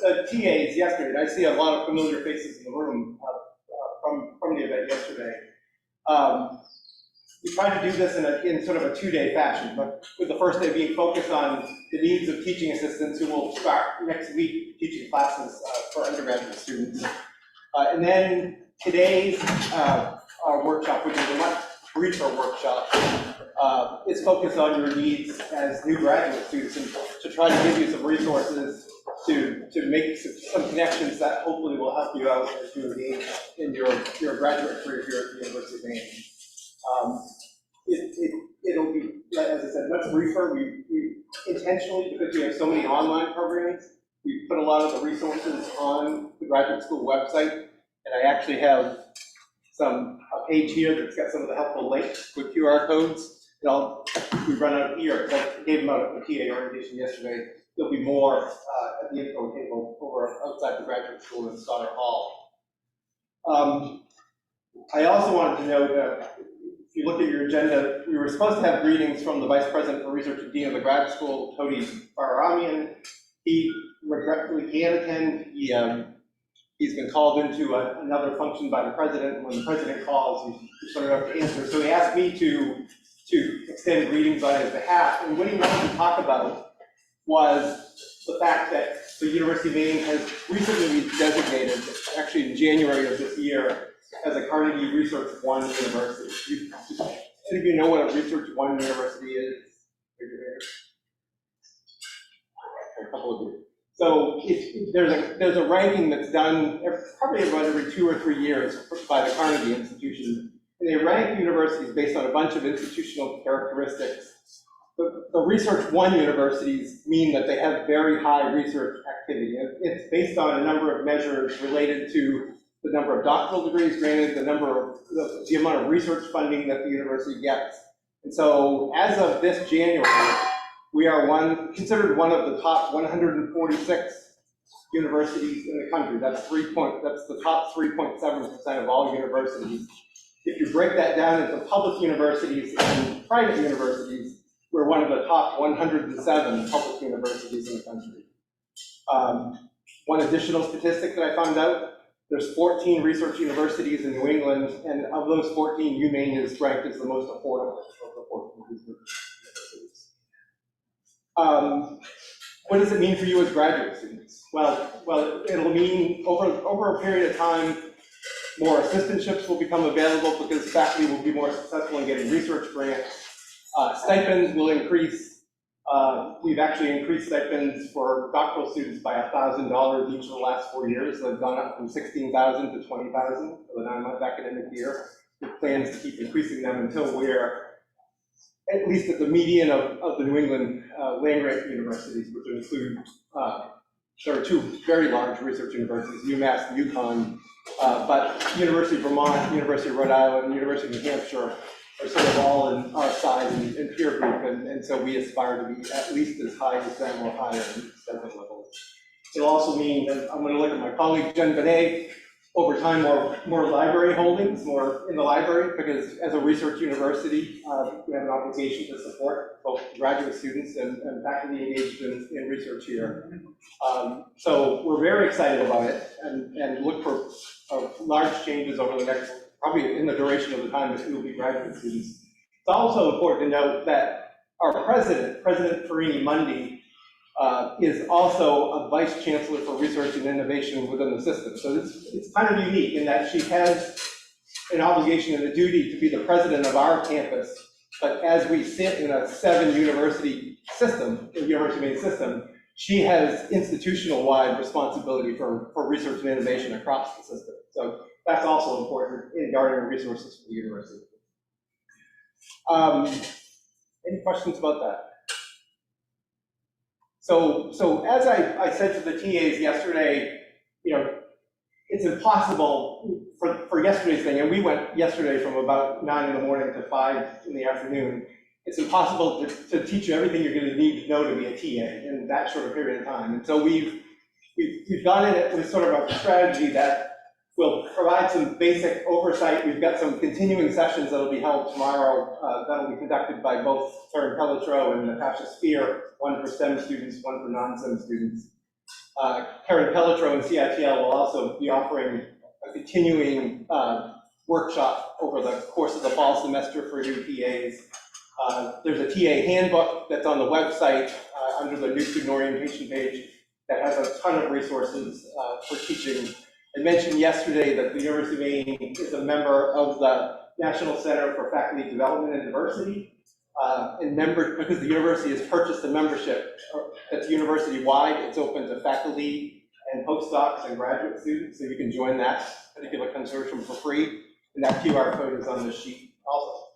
the TAs yesterday, and I see a lot of familiar faces in the room from the event yesterday. We tried to do this in sort of a two-day fashion, but with the first day being focused on the needs of teaching assistants who will start next week teaching classes for undergraduate students. And then today's workshop, which is a much briefer workshop, is focused on your needs as new graduate students and to try to give you some resources to make some connections that hopefully will help you out as you engage in your graduate career here at the University of Maine. It'll be, as I said, much briefer. We intentionally, because we have so many online programs, we put a lot of the resources on the graduate school website, and I actually have a page here that's got some of the helpful links with QR codes. We run out here. I gave them out at the TA orientation yesterday. There'll be more at the info table over outside the graduate school in Stoddard Hall. I also wanted to note that if you look at your agenda, we were supposed to have greetings from the Vice President for Research and Dean of the Grad School, Tony Farahamian. He regretfully can't attend. He's been called into another function by the President. When the President calls, he's sort of have to answer. So he asked me to extend greetings on his behalf. And what he wanted to talk about was the fact that the University of Maine has recently been designated, actually in January of this year, as a Carnegie Research One University. Any of you know what a Research One University is? A couple of you. So there's a ranking that's done probably about every 2 or 3 years by the Carnegie Institution. And they rank universities based on a bunch of institutional characteristics. The Research One universities mean that they have very high research activity. It's based on a number of measures related to the number of doctoral degrees granted, the amount of research funding that the university gets. And so as of this January, we are considered one of the top 146 universities in the country. That's the top 3.7% of all universities. If you break that down into public universities and private universities, we're one of the top 107 public universities in the country. One additional statistic that I found out, there's 14 research universities in New England, and of those 14, UMaine is ranked as the most affordable of the 14 research universities. What does it mean for you as graduate students? Well, it'll mean over a period of time, more assistantships will become available because faculty will be more successful in getting research grants. Stipends will increase. We've actually increased stipends for doctoral students by $1,000 each of the last 4 years. They've gone up from $16,000 to $20,000 for the 9-month academic year. With plans to keep increasing them until we're at least at the median of the New England land-grant universities, which would include, there are 2 very large research universities, UMass and UConn, but University of Vermont, University of Rhode Island, University of New Hampshire are sort of all in our size and peer group, and so we aspire to be at least as high as them or higher in stipend levels. It'll also mean that I'm going to look at my colleague Jen Benet, over time more library holdings, more in the library, because as a research university, we have an obligation to support both graduate students and faculty engaged in research here. So we're very excited about it and look for large changes over the next, probably in the duration of the time that we will be graduate students. It's also important to note that our President Farini Mundi, is also a Vice Chancellor for Research and Innovation within the system. So it's kind of unique in that she has an obligation and a duty to be the president of our campus, but as we sit in a 7-university system, the University of Maine system, she has institutional-wide responsibility for research and innovation across the system. So that's also important in garnering resources for the university. Any questions about that? So as I said to the TAs yesterday, it's impossible for yesterday's thing, and we went yesterday from about 9 in the morning to 5 in the afternoon. It's impossible to teach you everything you're going to need to know to be a TA in that short a period of time. And so we've gone in it with sort of a strategy that will provide some basic oversight. We've got some continuing sessions that'll be held tomorrow that'll be conducted by both Karen Pelletreau and Natasha Spear, one for STEM students, one for non-STEM students. Karen Pelletro and CITL will also be offering a continuing workshop over the course of the fall semester for new TAs. There's a TA handbook that's on the website under the new student orientation page that has a ton of resources for teaching. I mentioned yesterday that the University of Maine is a member of the National Center for Faculty Development and Diversity, and because the university has purchased a membership that's university-wide. It's open to faculty and postdocs and graduate students, so you can join that particular consortium for free, and that QR code is on the sheet also.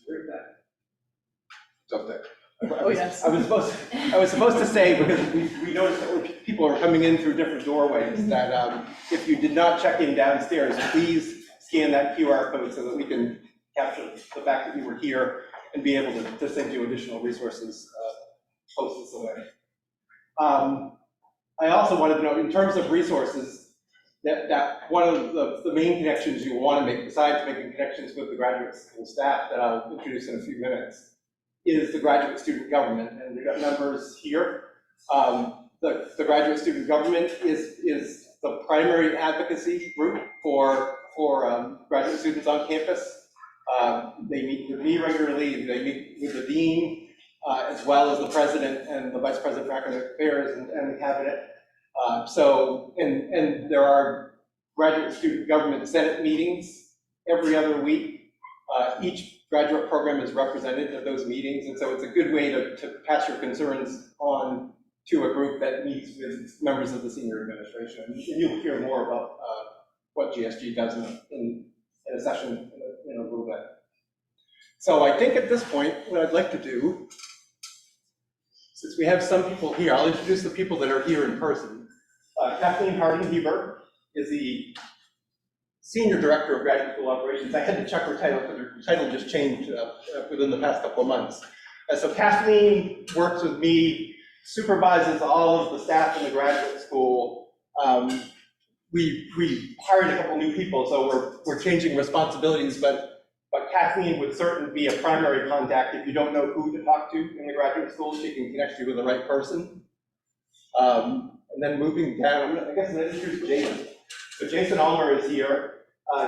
Where's that? It's up there. Oh, yes. I was supposed to say, because we noticed that when people are coming in through different doorways, that if you did not check in downstairs, please scan that QR code so that we can capture the fact that you were here and be able to send you additional resources post this away. I also wanted to know, in terms of resources, that one of the main connections you want to make, besides making connections with the graduate school staff that I'll introduce in a few minutes, is the graduate student government, and we've got members here. The graduate student government is the primary advocacy group for graduate students on campus. They meet with me regularly, they meet with the dean, as well as the president and the vice president for academic affairs and the cabinet. And there are graduate student government senate meetings every other week. Each graduate program is represented at those meetings, and so it's a good way to pass your concerns on to a group that meets with members of the senior administration. And you'll hear more about what GSG does in a session in a little bit. So I think at this point, what I'd like to do, since we have some people here, I'll introduce the people that are here in person. Kathleen Harding-Heber is the Senior Director of Graduate School Operations. I had to check her title because her title just changed within the past couple of months. So Kathleen works with me, supervises all of the staff in the graduate school. We hired a couple new people, so we're changing responsibilities, but Kathleen would certainly be a primary contact. If you don't know who to talk to in the graduate school, she can connect you with the right person. And then moving down, I guess I'm going to introduce Jason. So Jason Ulmer is here.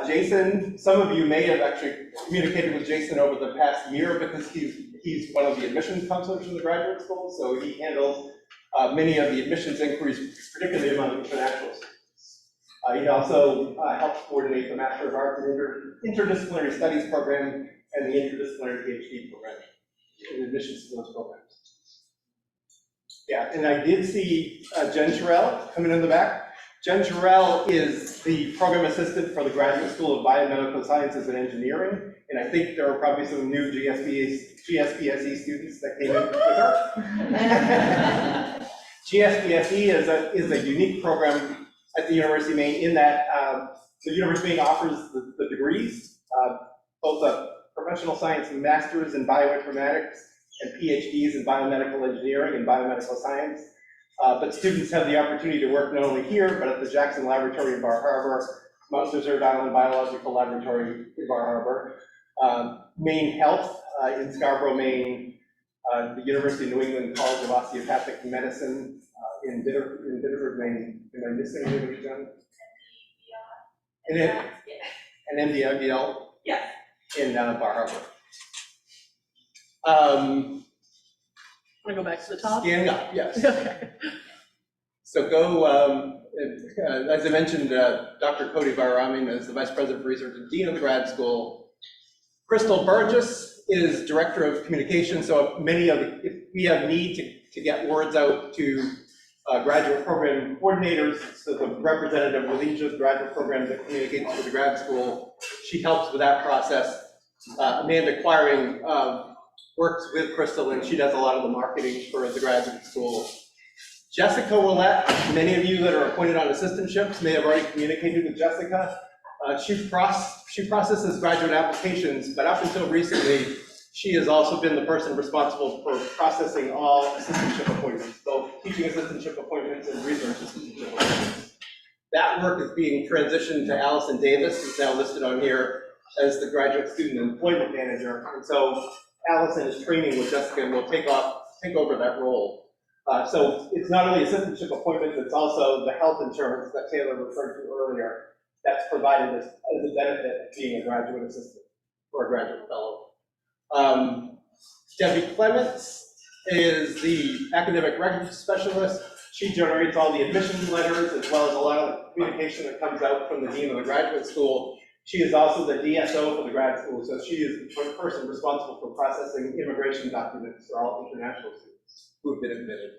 Jason, some of you may have actually communicated with Jason over the past year because he's one of the admissions counselors in the graduate school, so he handles many of the admissions inquiries, particularly among international students. He also helps coordinate the Master of Arts and Interdisciplinary Studies program and the Interdisciplinary PhD program in admissions to those programs. Yeah, and I did see Jen Terrell coming in the back. Jen Terrell is the program assistant for the Graduate School of Biomedical Sciences and Engineering, and I think there are probably some new GSPSE students that came in with her. GSPSE is a unique program at the University of Maine in that the University of Maine offers the degrees, both a professional science master's in bioinformatics and PhDs in biomedical engineering and biomedical science. But students have the opportunity to work not only here, but at the Jackson Laboratory in Bar Harbor, Mount Desert Island Biological Laboratory in Bar Harbor, Maine Health in Scarborough, Maine, the University of New England College of Osteopathic Medicine in Biddeford, Maine. Am I missing anything, John? And MDIBL Yes. in Bar Harbor. Want to go back to the top? Scanning up, yes. Okay. So go, as I mentioned, Dr. Cody Baramin is the Vice President for Research and Dean of the Grad School. Crystal Burgess is Director of Communications, so if we have need to get words out to graduate program coordinators, so the representative with each of the graduate programs that communicates with the grad school, she helps with that process. Amanda Quiring works with Crystal, and she does a lot of the marketing for the graduate school. Jessica Willett, many of you that are appointed on assistantships may have already communicated with Jessica. She processes graduate applications, but up until recently, she has also been the person responsible for processing all assistantship appointments, both teaching assistantship appointments and research assistantship appointments. That work is being transitioned to Allison Davis, who's now listed on here as the graduate student employment manager. And so Allison is training with Jessica and will take take over that role. So it's not only assistantship appointments, it's also the health insurance that Taylor referred to earlier that's provided as a benefit of being a graduate assistant or a graduate fellow. Debbie Clements is the academic records specialist. She generates all the admission letters as well as a lot of the communication that comes out from the dean of the graduate school. She is also the DSO for the grad school, so she is the person responsible for processing immigration documents for all international students who have been admitted.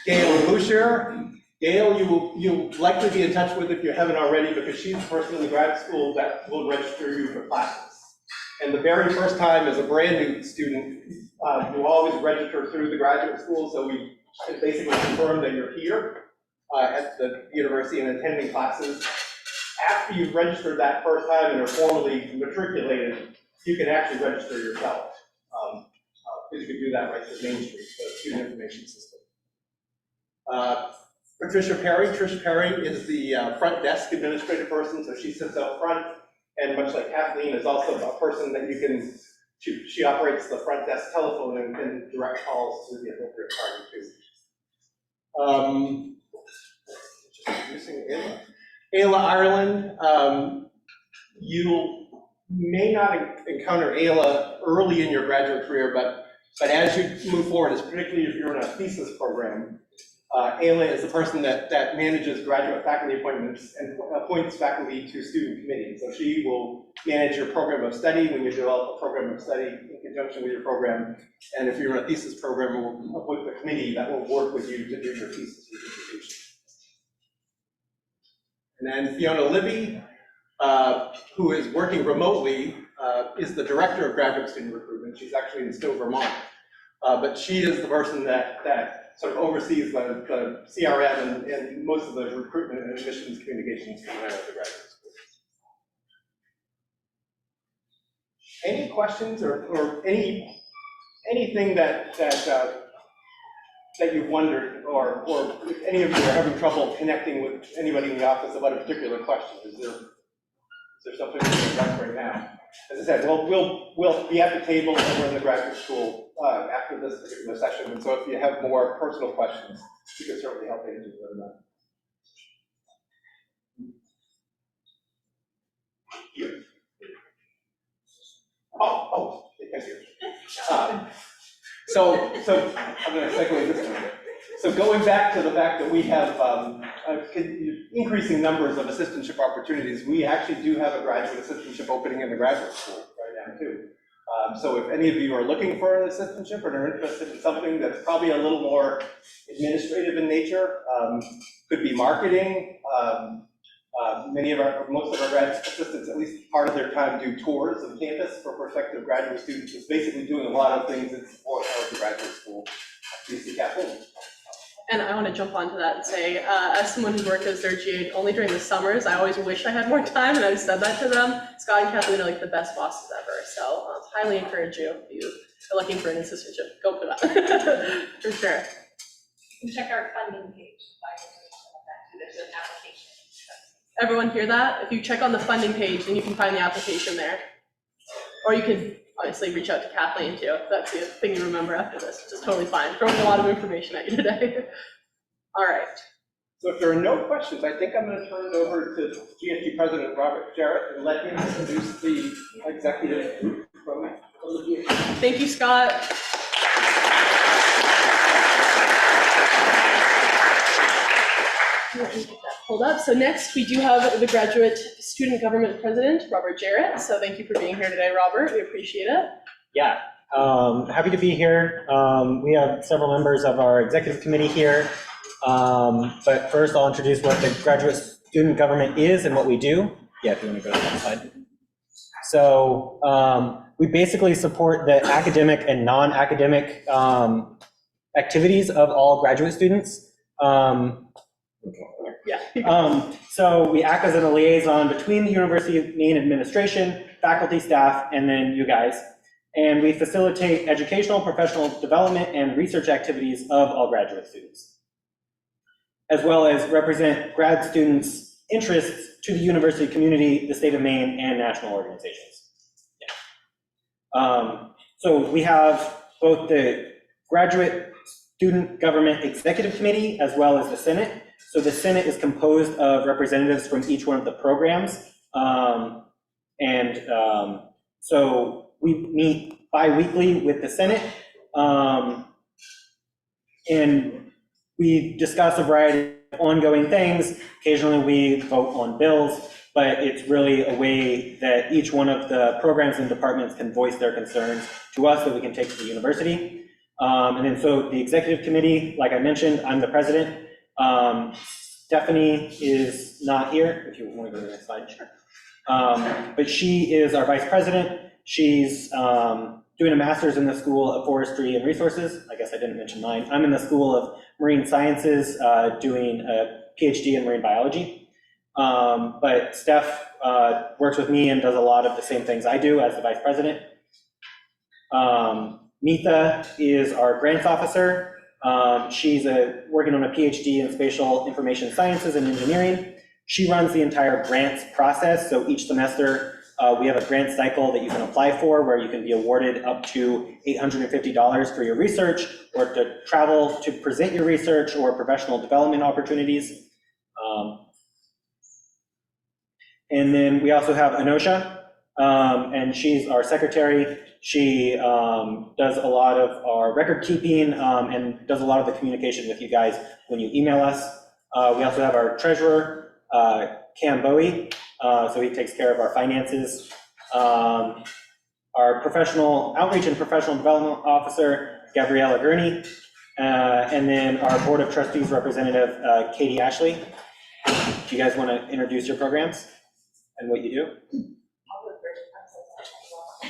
Gail Boucher. Gail, you'll likely be in touch with if you haven't already, because she's the person in the grad school that will register you for classes. And the very first time as a brand new student, you always register through the graduate school, so we can basically confirm that you're here at the university and attending classes. After you've registered that first time and are formally matriculated, you can actually register yourself. Because you can do that right through Maine Street, the student information system. Tricia Perry is the front desk administrative person, so she sits out front, and much like Kathleen is also a person that you can, she operates the front desk telephone and can direct calls to the appropriate party. Just missing Ayla. Ayla Ireland, you may not encounter Ayla early in your graduate career, but as you move forward, particularly if you're in a thesis program, Ayla is the person that manages graduate faculty appointments and appoints faculty to student committees. So she will manage your program of study when you develop a program of study in conjunction with your program. And if you're in a thesis program, we'll appoint the committee that will work with you to do your thesis presentation. And then Fiona Libby, who is working remotely, is the director of graduate student recruitment. She's actually in Stowe, Vermont. But she is the person that sort of oversees the CRM and most of the recruitment and admissions communications coming out of the graduate school. Any questions or anything that you've wondered, or if any of you are having trouble connecting with anybody in the office about a particular question? Is there something we can address right now? As I said, we'll be at the table over in the graduate school after this particular session, and so if you have more personal questions, we can certainly help answer them. Here. Thank you. So I'm going to segue this one. So going back to the fact that we have increasing numbers of assistantship opportunities, we actually do have a graduate assistantship opening in the graduate school right now too. So if any of you are looking for an assistantship or are interested in something that's probably a little more administrative in nature, could be marketing. Most of our grad assistants, at least part of their time, do tours of campus for prospective graduate students. It's basically doing a lot of things in support of the graduate school. Kathleen. And I want to jump onto that and say, as someone who's worked as their GA only during the summers, I always wish I had more time, and I've said that to them. Scott and Kathleen are like the best bosses ever, so highly encourage you. If you are looking for an assistantship, go for that, for sure. You can check our funding page. There's an application. Everyone hear that? If you check on the funding page, then you can find the application there. Or you can obviously reach out to Kathleen too. If that's the thing you remember after this, which is totally fine. Throwing a lot of information at you today. All right. So if there are no questions, I think I'm going to turn it over to GSG President Robert Jarrett and let him introduce the executive group from the GSG. Thank you, Scott. Hold up. So next we do have the Graduate Student Government President, Robert Jarrett. So thank you for being here today, Robert. We appreciate it. Yeah, happy to be here. We have several members of our executive committee here. But first I'll introduce what the Graduate Student Government is and what we do. Yeah, if you want to go to the next slide. So we basically support the academic and non-academic activities of all graduate students. So we act as a liaison between the University of Maine administration, faculty, staff, and then you guys. And we facilitate educational, professional development, and research activities of all graduate students, as well as represent grad students' interests to the university community, the state of Maine, and national organizations. Yeah. So we have both the Graduate Student Government Executive Committee as well as the Senate. So the Senate is composed of representatives from each one of the programs. So we meet bi-weekly with the Senate. And we discuss a variety of ongoing things. Occasionally we vote on bills, but it's really a way that each one of the programs and departments can voice their concerns to us that we can take to the university. And then so the executive committee, like I mentioned, I'm the president. Stephanie is not here, if you want to go to the next slide. Sure. But she is our vice president. She's doing a master's in the School of Forestry and Resources. I guess I didn't mention mine. I'm in the School of Marine Sciences, doing a PhD in marine biology. But Steph works with me and does a lot of the same things I do as the vice president. Neetha is our grants officer. She's working on a PhD in spatial information sciences and engineering. She runs the entire grants process. So each semester, we have a grant cycle that you can apply for where you can be awarded up to $850 for your research or to travel to present your research or professional development opportunities. And then we also have Anosha, and she's our secretary. She does a lot of our record keeping and does a lot of the communication with you guys when you email us. We also have our treasurer, Cam Bowie, so he takes care of our finances. Our professional outreach and professional development officer, Gabriella Gurney, and then our board of trustees representative, Katie Ashley. Do you guys want to introduce your programs and what you do?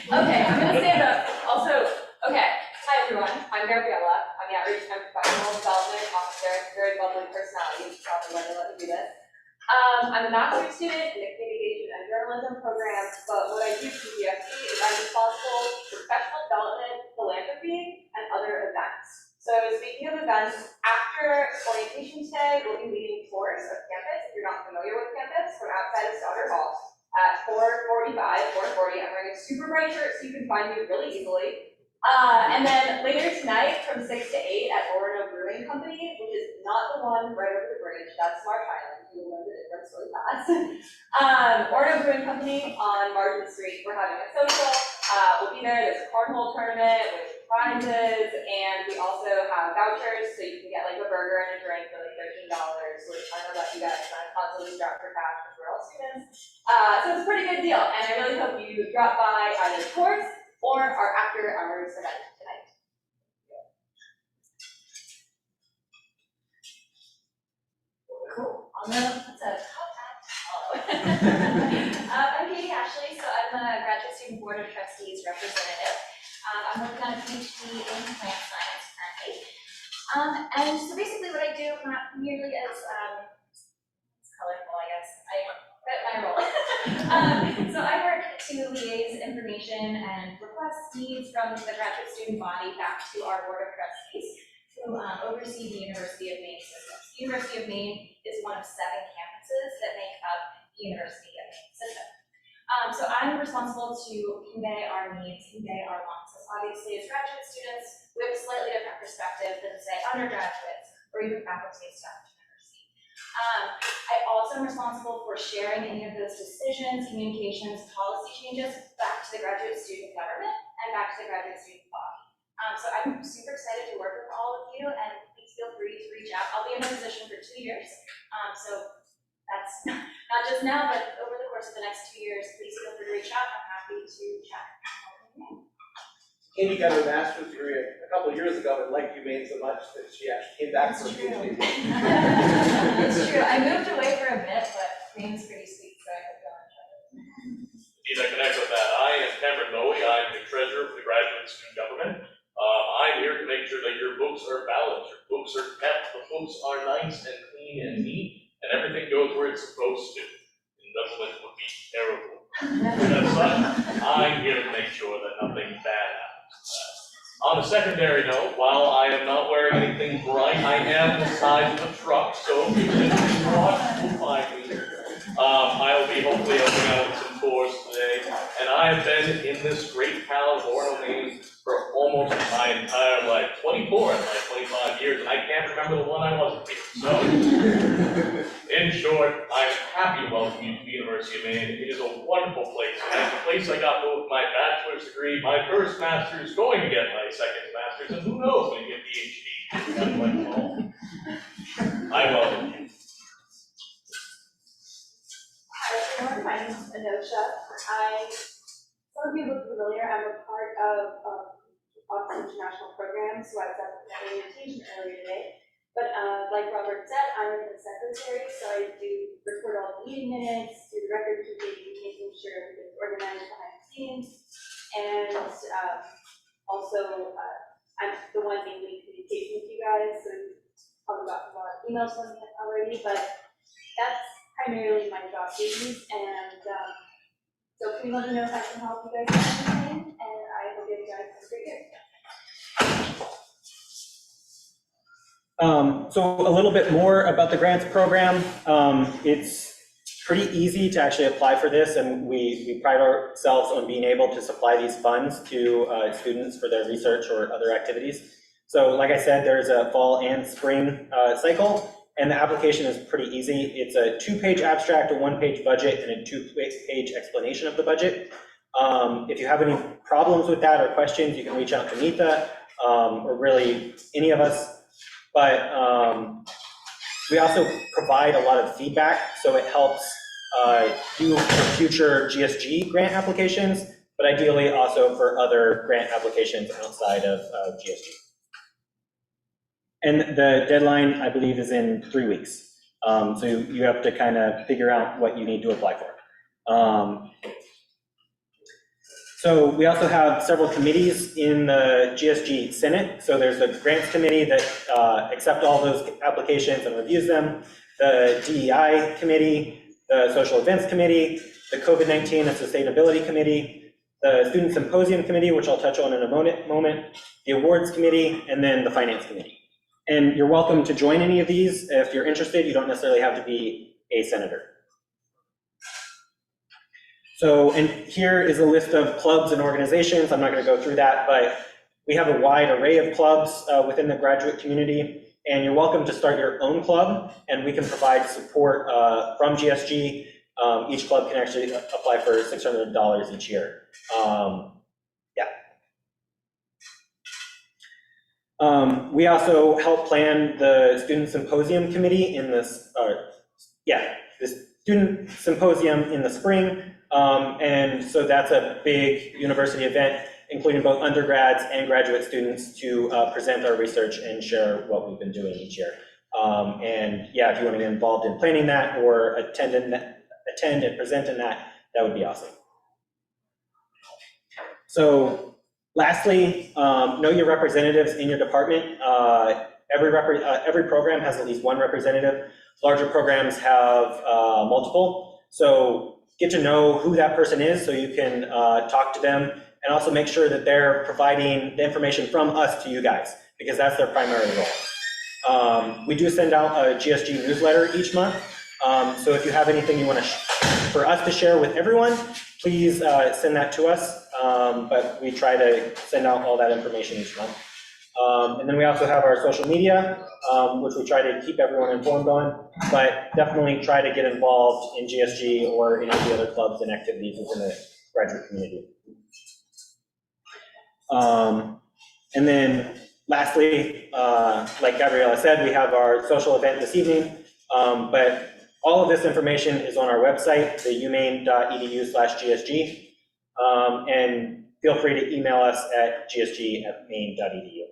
Okay, I'm gonna stand up. Also, okay, hi everyone, I'm Gabriella. I'm the Outreach and Professional Development Officer, very bubbly personality, which is probably why they let me do this. I'm a master's student in the Communication and Journalism program, but what I do for GFC is I'm responsible for professional development, philanthropy, and other events. So speaking of events, after orientation today, we'll be leading tours of campus. If you're not familiar with campus, from outside of Stoddard Hall. At 4:40, I'm wearing a super bright shirt so you can find me really easily. And then later tonight from 6 to 8 at Orono Brewing Company, which is not the one right over the bridge, that's Marsh Island, you'll learn the difference really fast. Orono Brewing Company on Margin Street, we're having a social. We'll be there, there's a cornhole tournament with prizes, and we also have vouchers, so you can get like a burger and a drink for like $13, which I know that you guys are constantly strapped for cash because we're all students. So it's a pretty good deal, and I really hope you drop by either the course or our after hours event tonight. Cool. That's a top hat. I'm Katie Ashley, so I'm the Graduate Student Board of Trustees representative. I'm working on a PhD in plant science currently. And so basically what I do, not nearly as it's colorful, I guess. I fit my role. So I work to liaise information and request needs from the graduate student body back to our board of trustees who oversee the University of Maine systems. The University of Maine is one of 7 campuses that make up the University of Maine system. So I'm responsible to convey our needs, convey our wants. So obviously, as graduate students, we have a slightly different perspective than, say, undergraduates or even faculty and staff at the university. I also am responsible for sharing any of those decisions, communications, policy changes back to the graduate student government and back to the graduate student body. So I'm super excited to work with all of you, and please feel free to reach out. I'll be in my position for 2 years. So that's not just now, but over the course of the next 2 years, please feel free to reach out. I'm happy to chat. Katie got her master's degree a couple of years ago and liked Maine so much that she actually came back for a PhD. It's true. I moved away for a bit, but Maine's pretty sweet, so I hope you'll enjoy it. Indeed, I connect with that. I am Cameron Bowie. I'm the treasurer for the Graduate Student Government. I'm here to make sure that your books are balanced, your books are kept, the books are nice and clean and neat, and everything goes where it's supposed to. Embezzlement would be terrible. As such, I'm here to make sure that nothing bad happens. On a secondary note, while I am not wearing anything bright, I am the size of a truck, so if you can watch, you'll find me. I will be hopefully helping out with some tours today, and I have been in this great town of Orono, Maine for almost almost my entire life, 24 in my 25 years, and I can't remember the one I wasn't here. So, in short, I'm happy to welcome you to the University of Maine. It is a wonderful place. It's a place I got both my bachelor's degree, my first master's, going to get my second master's, and who knows when you get PhD. That's what it's called. I welcome you. Hi everyone, my name is Anosha. Some of you look familiar, I'm a part of Office International Program, so I was at the orientation earlier today. But like Robert said, I'm the secretary, so I do record all the meeting minutes, do the record keeping, making sure everything's organized behind the scenes. And also, I'm the one mainly communicating with you guys, so you've probably gotten a lot of emails from me already, but that's primarily my job duties, and so please let me know if I can help you guys with anything, and I hope you guys have a great year. So a little bit more about the grants program. It's pretty easy to actually apply for this, and we pride ourselves on being able to supply these funds to students for their research or other activities. So like I said, there's a fall and spring cycle, and the application is pretty easy. It's a 2-page abstract, a 1-page budget, and a 2-page explanation of the budget. If you have any problems with that or questions, you can reach out to Nita or really any of us. But we also provide a lot of feedback, so it helps you for future GSG grant applications, but ideally also for other grant applications outside of GSG. And the deadline, I believe, is in 3 weeks. So you have to kind of figure out what you need to apply for. So we also have several committees in the GSG Senate. So there's the grants committee that accept all those applications and reviews them, the DEI committee, the social events committee, the COVID-19 and sustainability committee, the student symposium committee, which I'll touch on in a moment, the awards committee, and then the finance committee. And you're welcome to join any of these. If you're interested, you don't necessarily have to be a senator. So, and here is a list of clubs and organizations. I'm not going to go through that, but we have a wide array of clubs within the graduate community, and you're welcome to start your own club, and we can provide support from GSG. Each club can actually apply for $600 each year. We also help plan the student symposium committee in this, the student symposium in the spring. And so that's a big university event, including both undergrads and graduate students to present our research and share what we've been doing each year. And yeah, if you want to get involved in planning that or attend and present in that, that would be awesome. So lastly, know your representatives in your department. Every program has at least one representative. Larger programs have multiple. So get to know who that person is so you can talk to them, and also make sure that they're providing the information from us to you guys, because that's their primary role. We do send out a GSG newsletter each month. So if you have anything you want for us to share with everyone, please send that to us. But we try to send out all that information each month. And then we also have our social media, which we try to keep everyone informed on, but definitely try to get involved in GSG or any of the other clubs and activities within the graduate community. And then lastly, like Gabriella said, we have our social event this evening, but all of this information is on our website, the umaine.edu/GSG, and feel free to email us at gsg@maine.edu.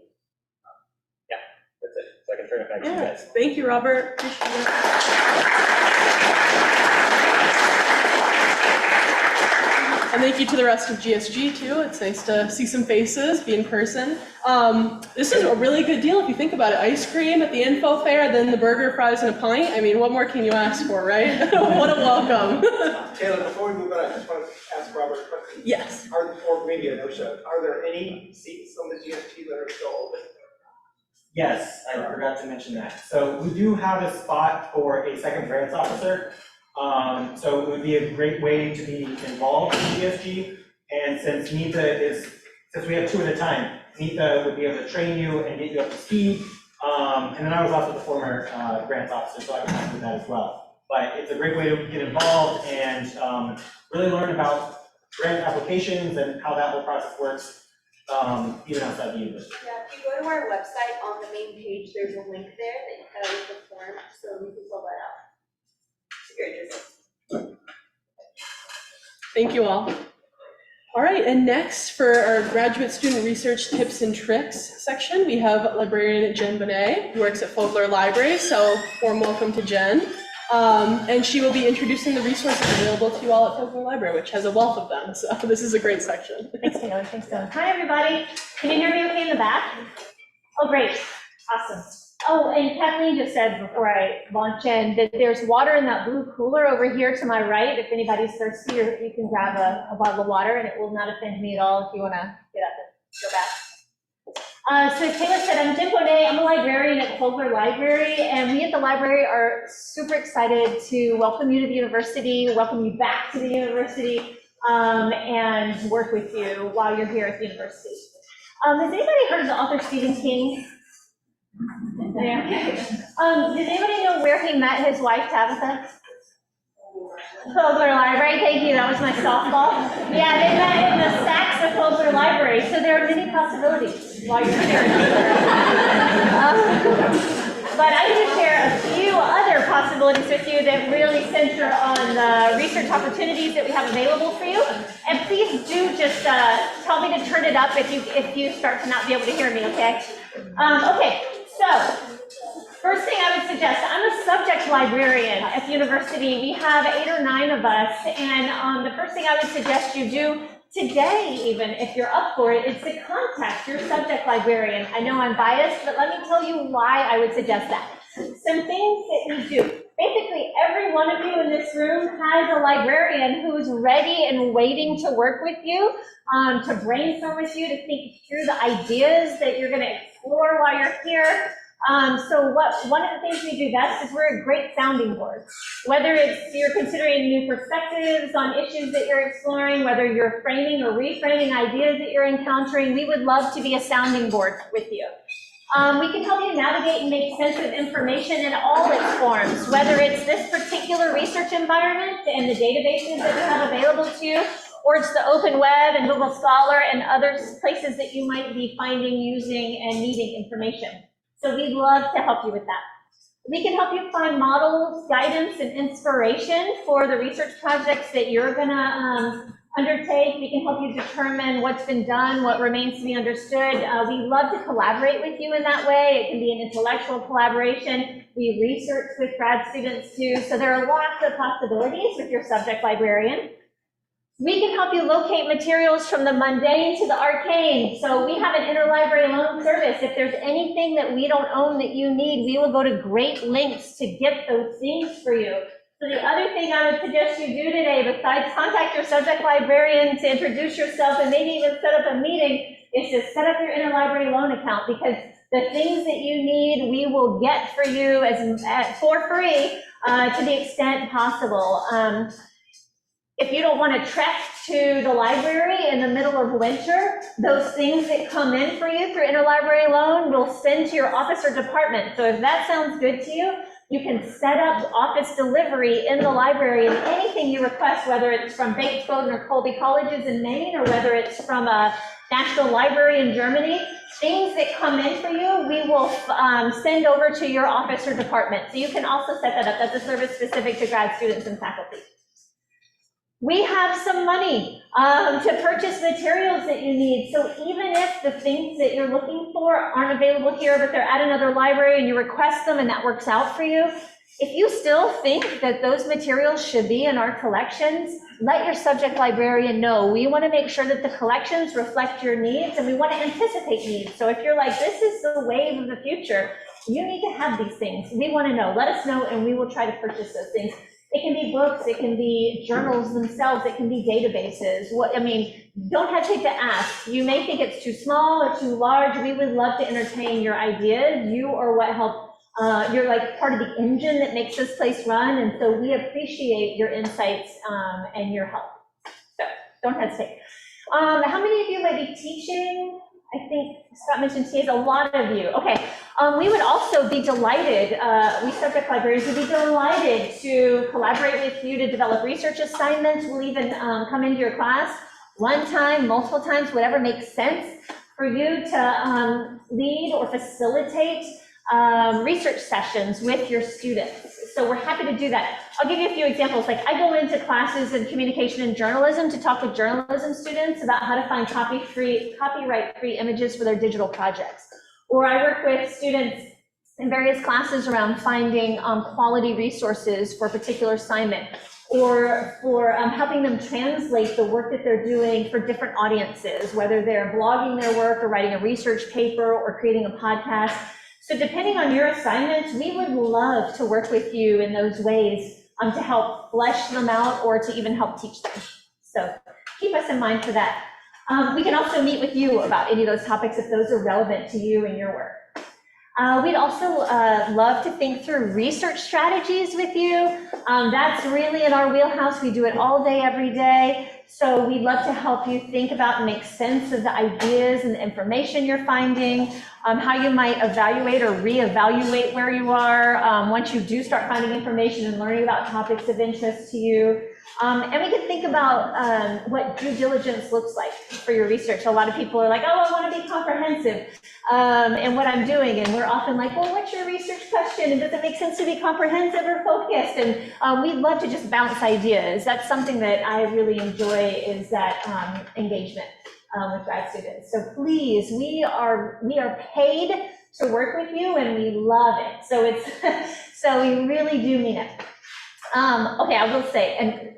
That's it. So I can turn it back to you guys. Thank you, Robert. Appreciate it. And thank you to the rest of GSG too. It's nice to see some faces, be in person. This is a really good deal if you think about it. Ice cream at the info fair, then the burger, fries, and a pint. I mean, what more can you ask for, right? What a welcome. Taylor, before we move on, I just want to ask Robert a question. Yes. Or maybe Anosha, are there any seats on the GST that are still open? Yes, I forgot to mention that. So we do have a spot for a second grants officer. So it would be a great way to be involved in GSG. And since we have 2 at a time, Anita would be able to train you and get you up to speed. And then I was also the former grants officer, so I can help with that as well. But it's a great way to get involved and really learn about grant applications and how that whole process works, even outside the university. Yeah, if you go to our website, on the main page, there's a link there that with the form, so you can fill that out. If you're interested. Thank you all. All right, and next for our graduate student research tips and tricks section, we have librarian Jen Bonet, who works at Fogler Library, so warm welcome to Jen. And she will be introducing the resources available to you all at Fogler Library, which has a wealth of them, so this is a great section. Thanks, Taylor. Thanks, Taylor. Hi, everybody. Can you hear me okay in the back? Oh, great. Awesome. Oh, and Kathleen just said before I launch in that there's water in that blue cooler over here to my right. If anybody's thirsty, or you can grab a bottle of water, and it will not offend me at all if you want to get up and go back. So Taylor said, I'm Jen Bonet. I'm a librarian at Fogler Library, and we at the library are super excited to welcome you to the university, welcome you back to the university, and work with you while you're here at the university. Has anybody heard of the author Stephen King? Yeah. Does anybody know where he met his wife, Tabitha? Fogler Library, thank you, that was my softball. Yeah, they met in the stacks of Fogler Library, so there are many possibilities while you're here. But I can share a few other possibilities with you that really center on the research opportunities that we have available for you. And please do just tell me to turn it up if you start to not be able to hear me, okay? Okay, so first thing I would suggest, I'm a subject librarian at the university. We have 8 or 9 of us, and the first thing I would suggest you do today, even if you're up for it, is to contact your subject librarian. I know I'm biased, but let me tell you why I would suggest that. Some things that we do. Basically, every one of you in this room has a librarian who's ready and waiting to work with you, to brainstorm with you, to think through the ideas that you're going to explore while you're here. So one of the things we do best is we're a great sounding board. Whether it's you're considering new perspectives on issues that you're exploring, whether you're framing or reframing ideas that you're encountering, we would love to be a sounding board with you. We can help you navigate and make sense of information in all its forms, whether it's this particular research environment and the databases that we have available to you, or it's the open web and Google Scholar and other places that you might be finding, using, and needing information. So we'd love to help you with that. We can help you find models, guidance, and inspiration for the research projects that you're gonna undertake. We can help you determine what's been done, what remains to be understood. We love to collaborate with you in that way. It can be an intellectual collaboration. We research with grad students too. So there are lots of possibilities with your subject librarian. We can help you locate materials from the mundane to the arcane. So we have an interlibrary loan service. If there's anything that we don't own that you need, we will go to great lengths to get those things for you. So the other thing I would suggest you do today, besides contact your subject librarian to introduce yourself and maybe even set up a meeting, is to set up your interlibrary loan account, because the things that you need, we will get for you for free to the extent possible. If you don't want to trek to the library in the middle of winter, those things that come in for you through interlibrary loan will send to your office or department. So if that sounds good to you, you can set up office delivery in the library, and anything you request, whether it's from Bates, Bowdoin, or Colby colleges in Maine, or whether it's from a national library in Germany, things that come in for you, we will send over to your office or department. So you can also set that up. That's a service specific to grad students and faculty. We have some money to purchase materials that you need. So even if the things that you're looking for aren't available here, but they're at another library and you request them and that works out for you, if you still think that those materials should be in our collections, let your subject librarian know. We want to make sure that the collections reflect your needs, and we want to anticipate needs. So if you're like, this is the wave of the future, you need to have these things. We want to know. Let us know, and we will try to purchase those things. It can be books, it can be journals themselves, it can be databases. Don't hesitate to ask. You may think it's too small or too large. We would love to entertain your ideas. You are what help. You're like part of the engine that makes this place run, and so we appreciate your insights and your help. So don't hesitate. How many of you might be teaching I think Scott mentioned today is a lot of you. Okay, we would also be delighted, we subject librarians would be delighted to collaborate with you to develop research assignments. We'll even come into your class one time, multiple times, whatever makes sense for you to lead or facilitate research sessions with your students. So we're happy to do that. I'll give you a few examples. Like, I go into classes in communication and journalism to talk with journalism students about how to find copyright-free images for their digital projects. Or I work with students in various classes around finding quality resources for a particular assignment, or for helping them translate the work that they're doing for different audiences, whether they're blogging their work or writing a research paper or creating a podcast. So depending on your assignments, we would love to work with you in those ways to help flesh them out or to even help teach them. So keep us in mind for that. We can also meet with you about any of those topics if those are relevant to you and your work. We'd also love to think through research strategies with you. That's really in our wheelhouse. We do it all day, every day. So we'd love to help you think about and make sense of the ideas and the information you're finding, how you might evaluate or reevaluate where you are once you do start finding information and learning about topics of interest to you. And we can think about what due diligence looks like for your research. A lot of people are like, oh, I want to be comprehensive in what I'm doing. And we're often like, well, what's your research question? And does it make sense to be comprehensive or focused? And we'd love to just bounce ideas. That's something that I really enjoy, is that engagement with grad students. So please, we are paid to work with you, and we love it. So it's so we really do mean it. Okay, I will say, and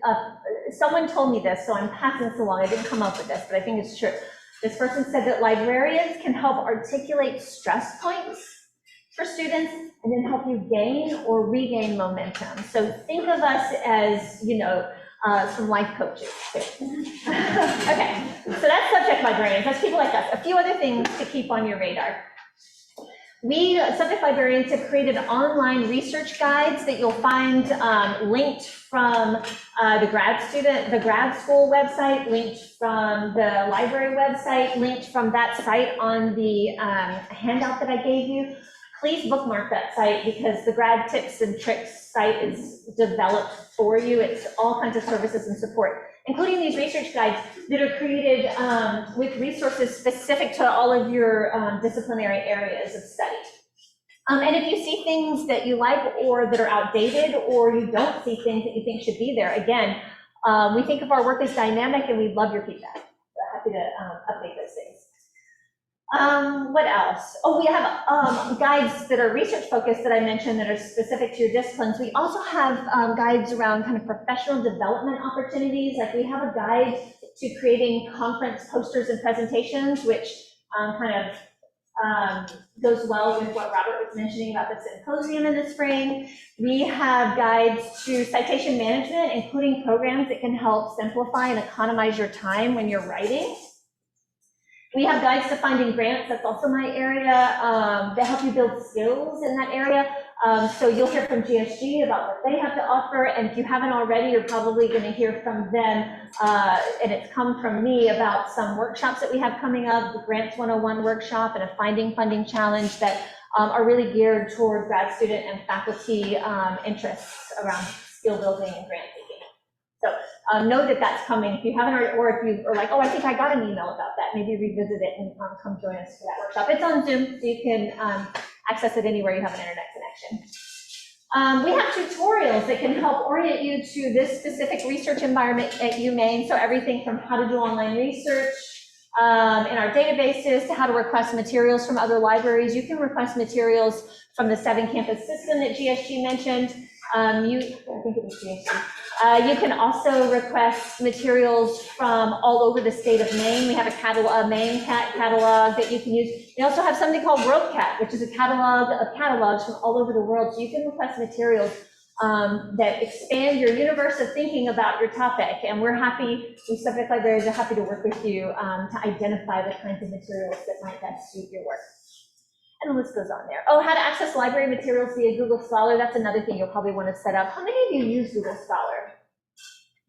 someone told me this, so I'm passing this along. I didn't come up with this, but I think it's true. This person said that librarians can help articulate stress points for students and then help you gain or regain momentum. So think of us as, you know, some life coaches. Okay, so that's subject librarians. That's people like us. A few other things to keep on your radar. We, subject librarians, have created online research guides that you'll find linked from the grad school website, linked from the library website, linked from that site on the handout that I gave you. Please bookmark that site, because the grad tips and tricks site is developed for you. It's all kinds of services and support, including these research guides that are created with resources specific to all of your disciplinary areas of study. And if you see things that you like or that are outdated, or you don't see things that you think should be there, again, we think of our work as dynamic, and we love your feedback. We're happy to update those things. What else? Oh, we have guides that are research focused that I mentioned that are specific to your disciplines. We also have guides around kind of professional development opportunities. Like, we have a guide to creating conference posters and presentations, which kind of goes well with what Robert was mentioning about the symposium in the spring. We have guides to citation management, including programs that can help simplify and economize your time when you're writing. We have guides to finding grants. That's also my area, that help you build skills in that area. So you'll hear from GSG about what they have to offer, and if you haven't already, you're probably going to hear from them, and it's come from me, about some workshops that we have coming up, the Grants 101 workshop and a Finding Funding Challenge, that are really geared toward grad student and faculty interests around skill building and grant taking. So know that that's coming. If you haven't already, or if you are like, oh, I think I got an email about that, maybe revisit it and come join us for that workshop. It's on Zoom, so you can access it anywhere you have an internet connection. We have tutorials that can help orient you to this specific research environment at UMaine. So everything from how to do online research in our databases to how to request materials from other libraries. You can request materials from the 7-campus system that GSG mentioned. I think it was GSG. You can also request materials from all over the state of Maine. We have a Maine Cat catalog that you can use. We also have something called WorldCat, which is a catalog of catalogs from all over the world. So you can request materials that expand your universe of thinking about your topic. And we're happy, we subject librarians are happy to work with you to identify the kinds of materials that might best suit your work. And the list goes on there. Oh, how to access library materials via Google Scholar. That's another thing you'll probably want to set up. How many of you use Google Scholar?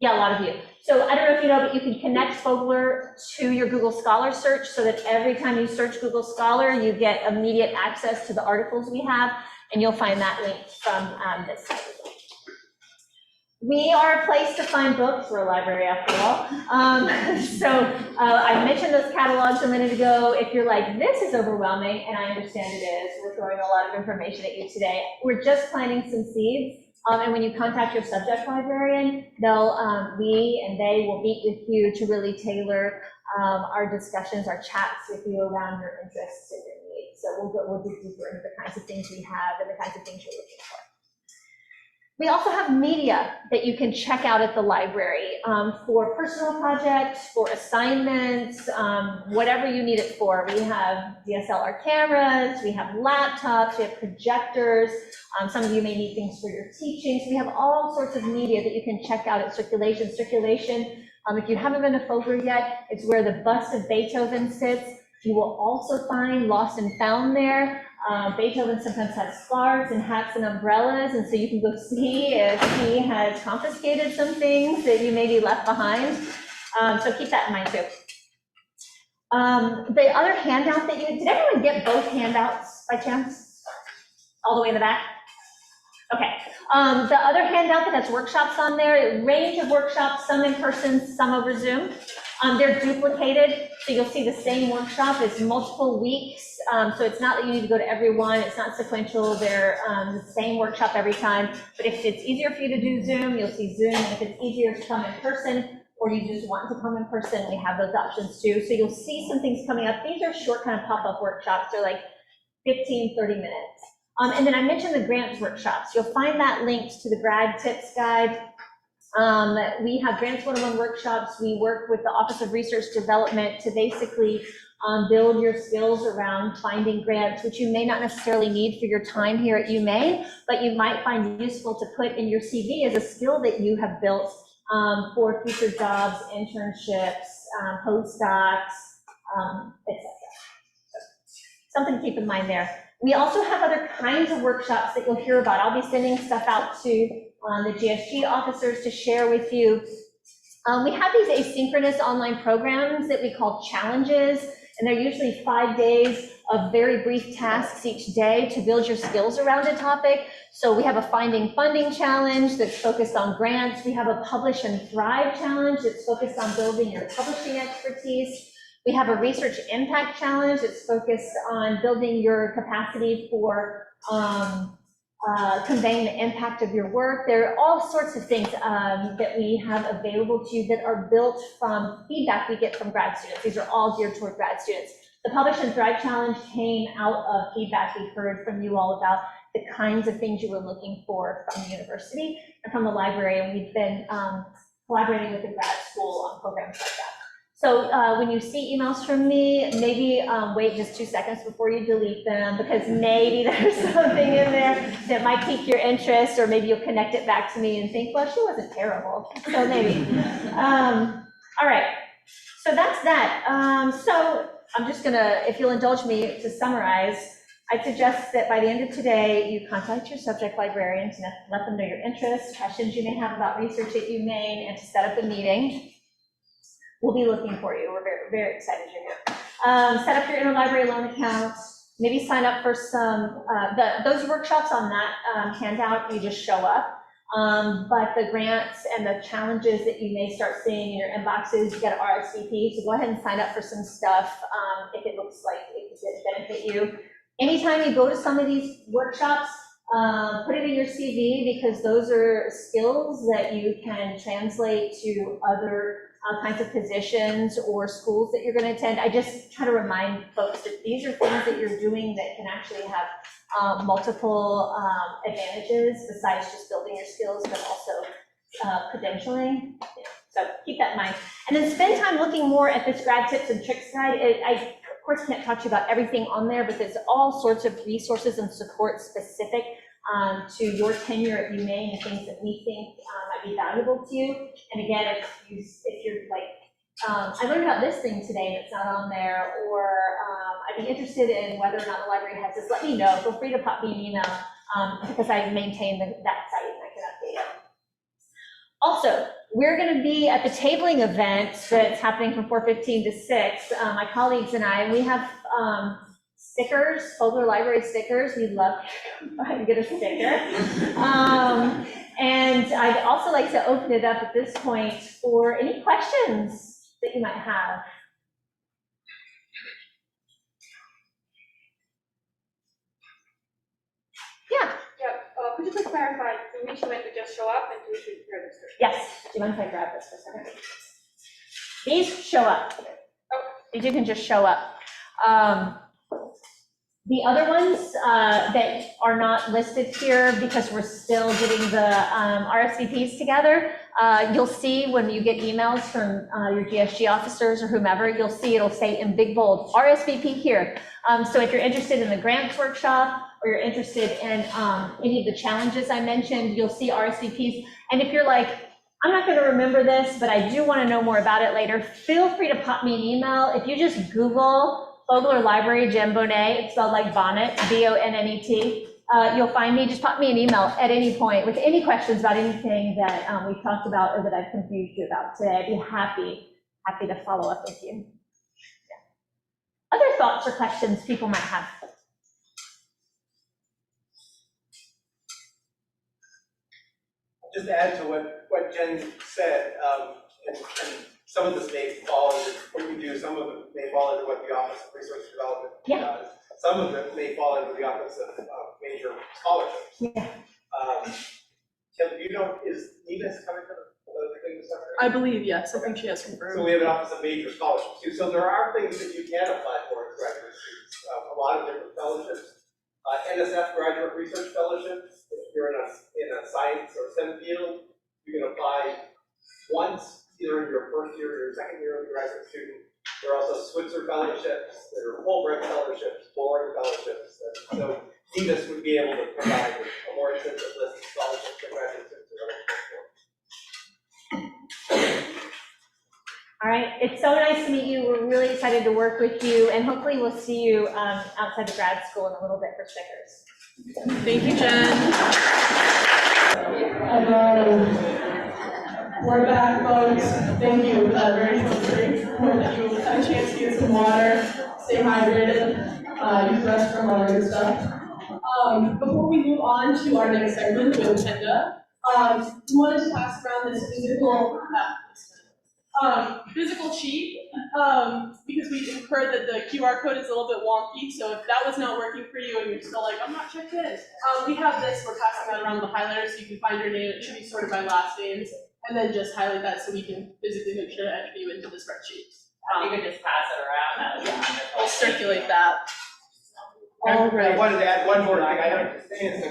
Yeah, a lot of you. So I don't know if you know, but you can connect Fogler to your Google Scholar search so that every time you search Google Scholar, you get immediate access to the articles we have, and you'll find that link from this site as well. We are a place to find books. We're a library after all. I mentioned those catalogs a minute ago. If you're like, this is overwhelming, and I understand it is, we're throwing a lot of information at you today. We're just planting some seeds. And when you contact your subject librarian, we and they will meet with you to really tailor our discussions, our chats with you around your interests and your needs. So we'll dig deeper into the kinds of things we have and the kinds of things you're looking for. We also have media that you can check out at the library for personal projects, for assignments, whatever you need it for. We have DSLR cameras, we have laptops, we have projectors. Some of you may need things for your teaching. So we have all sorts of media that you can check out at Circulation. Circulation, if you haven't been to Fogler yet, it's where the bust of Beethoven sits. You will also find Lost and Found there. Beethoven sometimes has scarves and hats and umbrellas, and so you can go see if he has confiscated some things that you maybe left behind. So keep that in mind too. The other handout that did everyone get both handouts by chance? All the way in the back? Okay. The other handout that has workshops on there, a range of workshops, some in person, some over Zoom. They're duplicated, so you'll see the same workshop is multiple weeks. So it's not that you need to go to every one, it's not sequential, they're the same workshop every time. But if it's easier for you to do Zoom, you'll see Zoom. And if it's easier to come in person, or you just want to come in person, we have those options too. So you'll see some things coming up. These are short kind of pop-up workshops. They're like 15, 30 minutes. And then I mentioned the grants workshops. You'll find that linked to the Grad Tips Guide. We have Grants 101 workshops. We work with the Office of Research Development to basically build your skills around finding grants, which you may not necessarily need for your time here at UMaine, but you might find useful to put in your CV as a skill that you have built for future jobs, internships, postdocs, etc. Something to keep in mind there. We also have other kinds of workshops that you'll hear about. I'll be sending stuff out to the GSG officers to share with you. We have these asynchronous online programs that we call challenges, and they're usually 5 days of very brief tasks each day to build your skills around a topic. So we have a Finding Funding challenge that's focused on grants. We have a Publish and Thrive challenge that's focused on building your publishing expertise. We have a Research Impact challenge that's focused on building your capacity for conveying the impact of your work. There are all sorts of things that we have available to you that are built from feedback we get from grad students. These are all geared toward grad students. The Publish and Thrive Challenge came out of feedback we heard from you all about the kinds of things you were looking for from the university and from the library, and we've been collaborating with the grad school on programs like that. So when you see emails from me, maybe wait just 2 seconds before you delete them, because maybe there's something in there that might pique your interest, or maybe you'll connect it back to me and think, well, she wasn't terrible, so maybe. All right, so that's that. So I'm just gonna, if you'll indulge me to summarize, I suggest that by the end of today, you contact your subject librarians and let them know your interests, questions you may have about research at UMaine, and to set up a meeting. We'll be looking for you. We're very, very excited you're here. Set up your interlibrary loan account. Maybe sign up for some, those workshops on that handout, you just show up. But the grants and the challenges that you may start seeing in your inboxes, you get an RSVP, so go ahead and sign up for some stuff if it looks like it could benefit you. Anytime you go to some of these workshops, put it in your CV, because those are skills that you can translate to other kinds of positions or schools that you're going to attend. I just try to remind folks that these are things that you're doing that can actually have multiple advantages besides just building your skills, but also credentialing. Yeah. So keep that in mind. And then spend time looking more at this Grad Tips and Tricks Guide. I, of course, can't talk to you about everything on there, but there's all sorts of resources and support specific to your tenure at UMaine and things that we think might be valuable to you. And again, if you're like, I learned about this thing today and it's not on there, or I'd be interested in whether or not the library has this, let me know. Feel free to pop me an email because I maintain that site and I can update it. Also, we're going to be at the tabling event that's happening from 4:15 to 6. My colleagues and I, we have stickers, Fogler Library stickers. We'd love to get a sticker. And I'd also like to open it up at this point for any questions that you might have. Yeah. Yeah, could you please clarify, do we should just show up and do we should register? Yes. Do you mind if I grab this for a second? These show up. These you can just show up. The other ones that are not listed here because we're still getting the RSVPs together, you'll see when you get emails from your GSG officers or whomever, you'll see it'll say in big bold, RSVP here. So if you're interested in the grants workshop or you're interested in any of the challenges I mentioned, you'll see RSVPs. And if you're like, I'm not going to remember this, but I do want to know more about it later, feel free to pop me an email. If you just Google Fogler Library Jem Bonnet, it's spelled like bonnet, B-O-N-N-E-T. You'll find me, just pop me an email at any point with any questions about anything that we've talked about or that I've confused you about today. I'd be happy to follow up with you. Yeah. Other thoughts or questions people might have? Just to add to what Jen said, and some of this may fall into what we do, some of it may fall into what the Office of Research and Development does. Some of it may fall into the Office of Major Scholarships. Yeah. Tim, do you know, is Nina's coming to the thing this afternoon? I believe, yes, I think she has confirmed. So we have an Office of Major Scholarships too. So there are things that you can apply for as graduate students, a lot of different fellowships. NSF Graduate Research Fellowship, if you're in a science or STEM field, you can apply once, either in your first year or your second year as a graduate student. There are also Switzer fellowships, there are Fulbright fellowships, Board fellowships. And so NEVIS would be able to provide a more extensive list of scholarships that graduate students are eligible for. All right, it's so nice to meet you. We're really excited to work with you, and hopefully we'll see you outside the grad school in a little bit for stickers. Thank you, Jen. We're back, folks. Thank you for that very helpful. Hope that you had a chance to get some water, stay hydrated, use the restroom, all that good stuff. Before we move on to our next segment with Kenda, we wanted to pass around this physical sheet, because we heard that the QR code is a little bit wonky, so if that was not working for you and you're still like, I'm not checked in, we have this, we're passing that around the highlighter so you can find your name. It should be sorted by last names, and then just highlight that so we can physically make sure to enter you into the spreadsheet. You can just pass it around, that was We'll circulate that. All right. I wanted to add one more thing. I understand to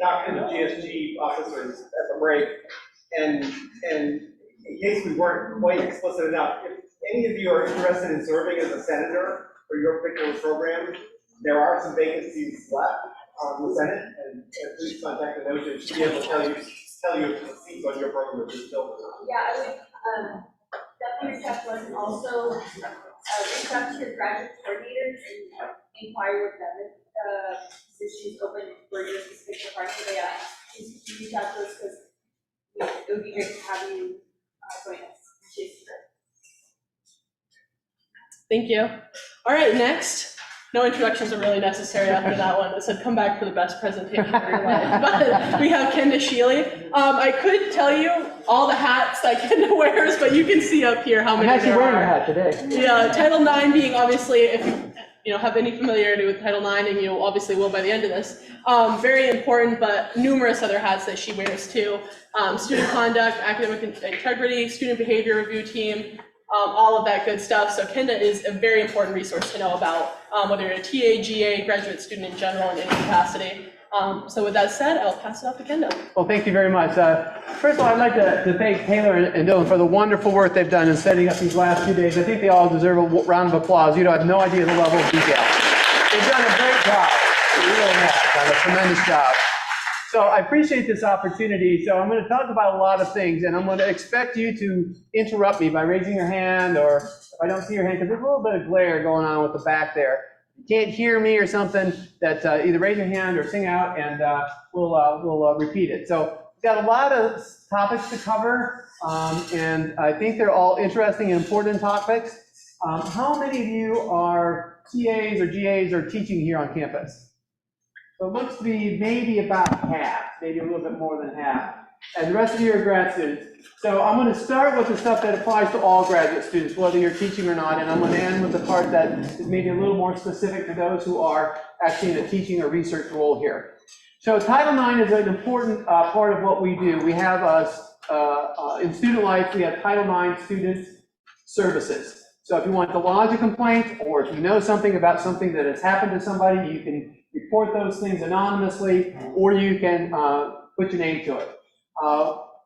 talk to the GSG officers at the break, and in case we weren't quite explicit enough, if any of you are interested in serving as a senator for your particular program, there are some vacancies left on the Senate, and please contact the notion to be able to tell you if the seats on your program is filled. Yeah, I would definitely reach out to us and also reach out to your graduate coordinators and inquire with them if positions open for your specific department. Please reach out to us because it would be great to have you join us. Thank you. All right, next. No introductions are really necessary after that one. It said, come back for the best presentation of your life. But we have Kenda Shealy. I could tell you all the hats that Kenda wears, but you can see up here how many there are. I'm actually wearing a hat today. Yeah, Title IX being obviously, if you have any familiarity with Title IX, and you obviously will by the end of this, very important, but numerous other hats that she wears too. Student conduct, academic integrity, student behavior review team, all of that good stuff. So Kenda is a very important resource to know about, whether you're a TA, GA, graduate student in general in any capacity. So with that said, I'll pass it off to Kenda. Well, thank you very much. First of all, I'd like to thank Taylor and Dylan for the wonderful work they've done in setting up these last few days. I think they all deserve a round of applause. You don't have no idea the level of detail. They've done a great job. They really have done a tremendous job. So I appreciate this opportunity. So I'm going to talk about a lot of things, and I'm going to expect you to interrupt me by raising your hand, or if I don't see your hand, because there's a little bit of glare going on with the back there. If you can't hear me or something, that either raise your hand or sing out, and we'll repeat it. So we've got a lot of topics to cover, and I think they're all interesting and important topics. How many of you are TAs or GAs or teaching here on campus? So it looks to be maybe about half, maybe a little bit more than half. And the rest of you are grad students. So I'm going to start with the stuff that applies to all graduate students, whether you're teaching or not, and I'm going to end with the part that is maybe a little more specific to those who are actually in a teaching or research role here. So Title IX is an important part of what we do. We have, in student life, we have Title IX student services. So if you want to lodge a complaint, or if you know something about something that has happened to somebody, you can report those things anonymously, or you can put your name to it.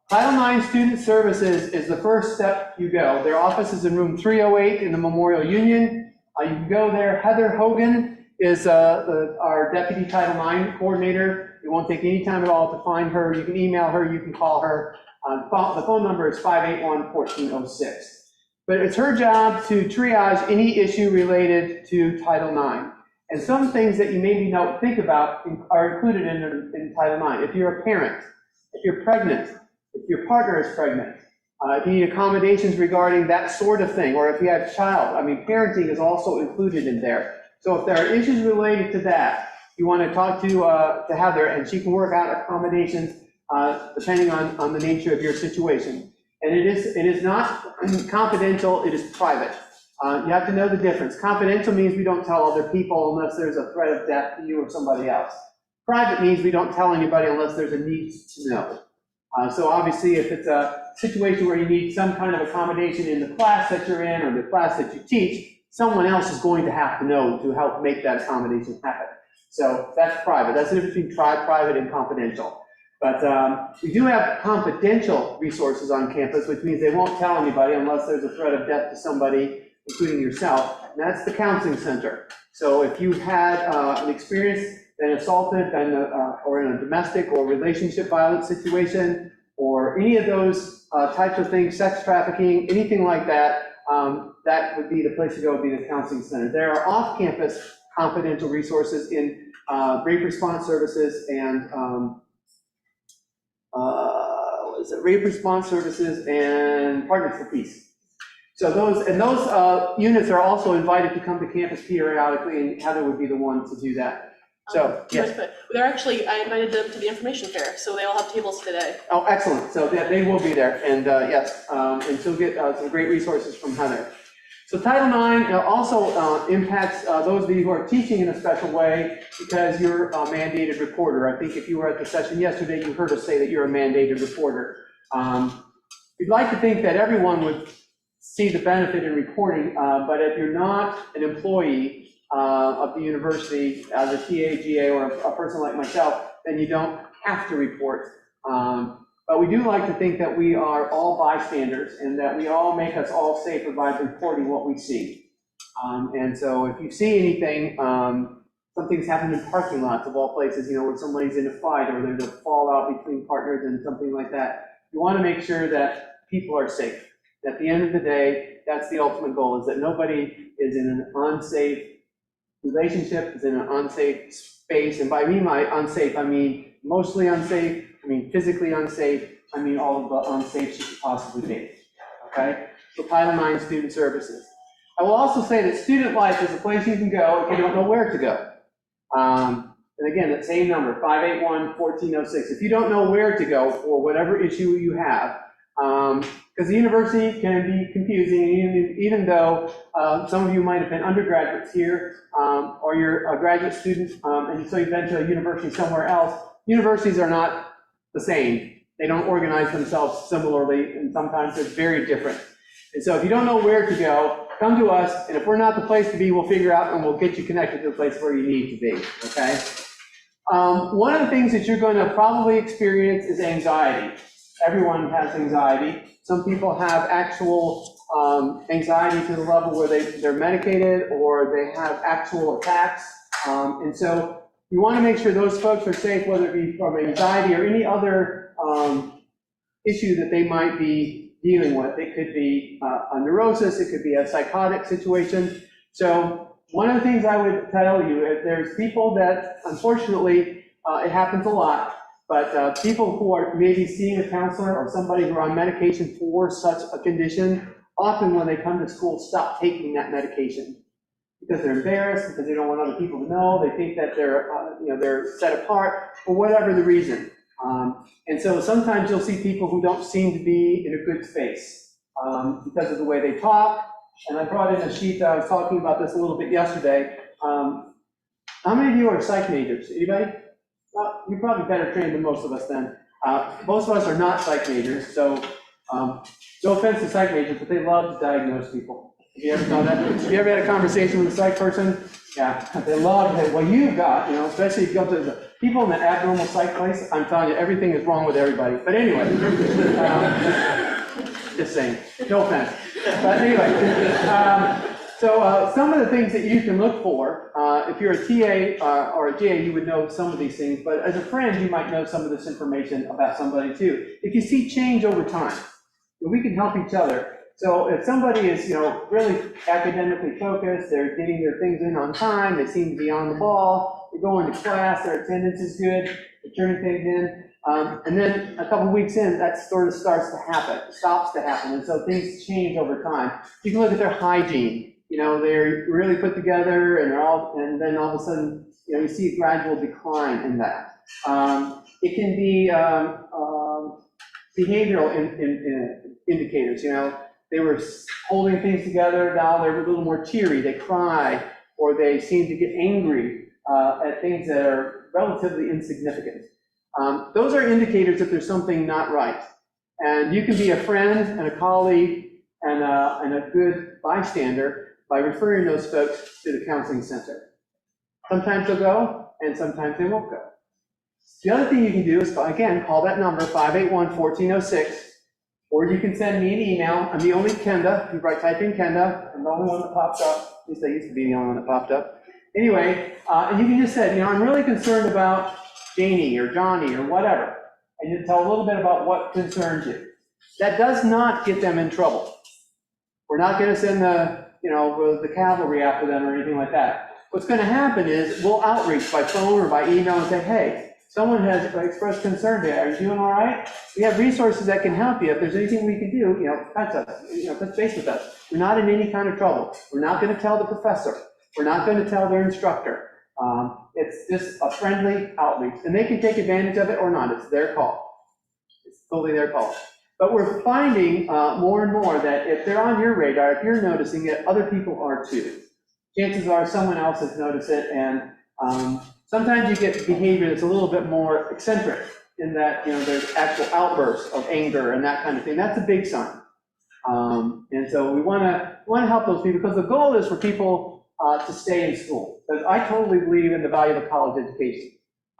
Title IX Student Services is the first step you go. Their office is in room 308 in the Memorial Union. You can go there. Heather Hogan is our Deputy Title IX Coordinator. It won't take any time at all to find her. You can email her, you can call her. The phone number is 581-1406. But it's her job to triage any issue related to Title IX. And some things that you maybe don't think about are included in Title IX. If you're a parent, if you're pregnant, if your partner is pregnant, if you need accommodations regarding that sort of thing, or if you have a child, I mean, parenting is also included in there. So if there are issues related to that, you want to talk to Heather, and she can work out accommodations depending on the nature of your situation. And it is not confidential, it is private. You have to know the difference. Confidential means we don't tell other people unless there's a threat of death to you or somebody else. Private means we don't tell anybody unless there's a need to know. So obviously, if it's a situation where you need some kind of accommodation in the class that you're in or the class that you teach, someone else is going to have to know to help make that accommodation happen. So that's private. That's the difference between private and confidential. But we do have confidential resources on campus, which means they won't tell anybody unless there's a threat of death to somebody, including yourself. And that's the counseling center. So if you've had an experience, been assaulted, or in a domestic or relationship violence situation, or any of those types of things, sex trafficking, anything like that, that would be the place to go, would be the counseling center. There are off-campus confidential resources in rape response services and rape response services and Partners for Peace. So those units are also invited to come to campus periodically, and Heather would be the one to do that. So, yes. They're actually, I invited them to the information fair, so they all have tables today. Oh, excellent. So yeah, they will be there, and yes, and she'll get some great resources from Heather. So Title IX also impacts those of you who are teaching in a special way because you're a mandated reporter. I think if you were at the session yesterday, you heard us say that you're a mandated reporter. We'd like to think that everyone would see the benefit in reporting, but if you're not an employee of the university as a TA, GA, or a person like myself, then you don't have to report. But we do like to think that we are all bystanders and that we all make us all safer by reporting what we see. And so if you see anything, something's happened in parking lots of all places, you know, where somebody's in a fight or there's a fallout between partners and something like that, you want to make sure that people are safe. At the end of the day, that's the ultimate goal, is that nobody is in an unsafe relationship, is in an unsafe space. And by unsafe, I mean mostly unsafe, I mean physically unsafe, I mean all of the unsafe she could possibly be, okay? So Title IX Student Services. I will also say that student life is a place you can go if you don't know where to go. And again, that same number, 581-1406. If you don't know where to go for whatever issue you have, because the university can be confusing, even though some of you might have been undergraduates here, or you're a graduate student, and so you've been to a university somewhere else. Universities are not the same. They don't organize themselves similarly, and sometimes they're very different. And so if you don't know where to go, come to us, and if we're not the place to be, we'll figure out and we'll get you connected to the place where you need to be, okay? One of the things that you're going to probably experience is anxiety. Everyone has anxiety. Some people have actual anxiety to the level where they're medicated or they have actual attacks. And so we want to make sure those folks are safe, whether it be from anxiety or any other issue that they might be dealing with. It could be a neurosis, it could be a psychotic situation. So one of the things I would tell you, if there's people that, unfortunately, it happens a lot, But people who are maybe seeing a counselor or somebody who are on medication for such a condition, often when they come to school, stop taking that medication because they're embarrassed, because they don't want other people to know, they think that they're, they're set apart, for whatever the reason. And so sometimes you'll see people who don't seem to be in a good space because of the way they talk. And I brought in a sheet, I was talking about this a little bit yesterday. How many of you are psych majors? Anybody? Well, you're probably better trained than most of us then. Most of us are not psych majors, so no offense to psych majors, but they love to diagnose people. Have you ever done that? Have you ever had a conversation with a psych person? Yeah, they love it. Well, you've got, especially if you go to the people in the abnormal psych place, I'm telling you, everything is wrong with everybody. But anyway, just saying, no offense. But anyway, so some of the things that you can look for, if you're a TA or a GA, you would know some of these things, but as a friend, you might know some of this information about somebody too. If you see change over time, we can help each other. So if somebody is, really academically focused, they're getting their things in on time, they seem to be on the ball, they're going to class, their attendance is good, they're turning things in, and then a couple weeks in, that sort of starts to happen, stops to happen, and so things change over time. You can look at their hygiene. They're really put together, and then all of a sudden, you see a gradual decline in that. It can be behavioral indicators. They were holding things together, now they're a little more teary, they cry, or they seem to get angry at things that are relatively insignificant. Those are indicators that there's something not right. And you can be a friend and a colleague and a good bystander by referring those folks to the counseling center. Sometimes they'll go, and sometimes they won't go. The other thing you can do is, again, call that number, 581-1406, or you can send me an email. I'm the only Kenda. You type in Kenda, I'm the only one that pops up. At least I used to be the only one that popped up. Anyway, and you can just say, I'm really concerned about Janie or Johnny or whatever, and you tell a little bit about what concerns you. That does not get them in trouble. We're not going to send the cavalry after them or anything like that. What's going to happen is we'll outreach by phone or by email and say, hey, someone has expressed concern there. Are you doing all right? We have resources that can help you. If there's anything we can do, contact us, touch base with us. We're not in any kind of trouble. We're not going to tell the professor. We're not going to tell their instructor. It's just a friendly outreach, and they can take advantage of it or not. It's their call. It's totally their call. But we're finding more and more that if they're on your radar, if you're noticing it, other people are too. Chances are someone else has noticed it, and sometimes you get behavior that's a little bit more eccentric in that, there's actual outbursts of anger and that kind of thing. That's a big sign. And so we want to help those people, because the goal is for people to stay in school. Because I totally believe in the value of a college education.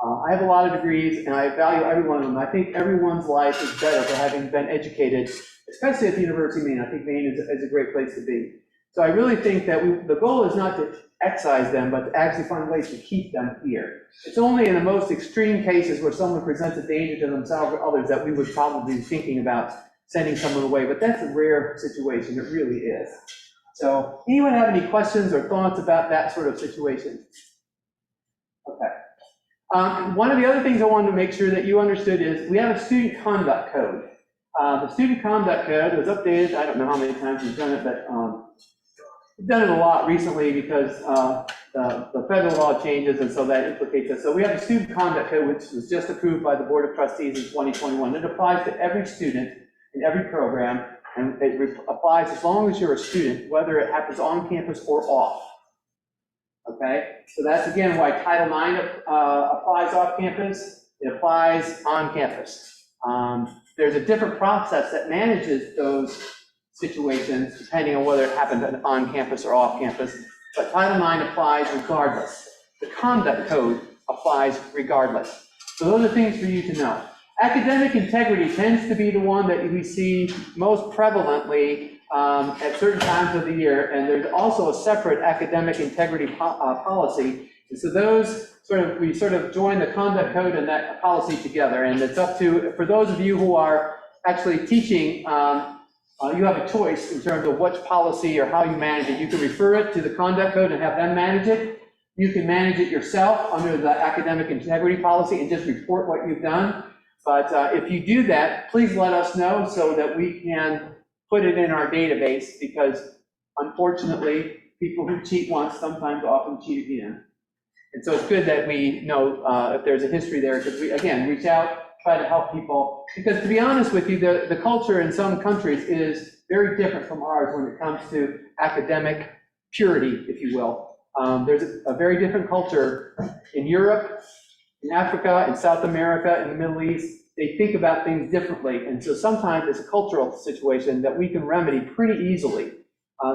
I have a lot of degrees, and I value every one of them. I think everyone's life is better for having been educated, especially at the University of Maine. I think Maine is a great place to be. So I really think that the goal is not to excise them, but to actually find ways to keep them here. It's only in the most extreme cases where someone presents a danger to themselves or others that we would probably be thinking about sending someone away, but that's a rare situation. It really is. So anyone have any questions or thoughts about that sort of situation? Okay. One of the other things I wanted to make sure that you understood is we have a student conduct code. The student conduct code was updated, I don't know how many times we've done it, but we've done it a lot recently because the federal law changes, and so that implicates us. So we have a student conduct code which was just approved by the Board of Trustees in 2021. It applies to every student in every program, and it applies as long as you're a student, whether it happens on campus or off. Okay, so that's again why Title IX applies off campus. It applies on campus. There's a different process that manages those situations depending on whether it happened on campus or off campus. But Title IX applies regardless. The conduct code applies regardless. So those are things for you to know. Academic integrity tends to be the one that we see most prevalently at certain times of the year, and there's also a separate academic integrity policy. And so those we sort of join the conduct code and that policy together, and it's up to, for those of you who are actually teaching, you have a choice in terms of which policy or how you manage it. You can refer it to the conduct code and have them manage it. You can manage it yourself under the academic integrity policy and just report what you've done. But if you do that, please let us know so that we can put it in our database, because unfortunately, people who cheat once sometimes often cheat again. And so it's good that we know if there's a history there, because we, again, reach out, try to help people. Because to be honest with you, the culture in some countries is very different from ours when it comes to academic purity, if you will. There's a very different culture in Europe, in Africa, in South America, in the Middle East. They think about things differently. And so sometimes it's a cultural situation that we can remedy pretty easily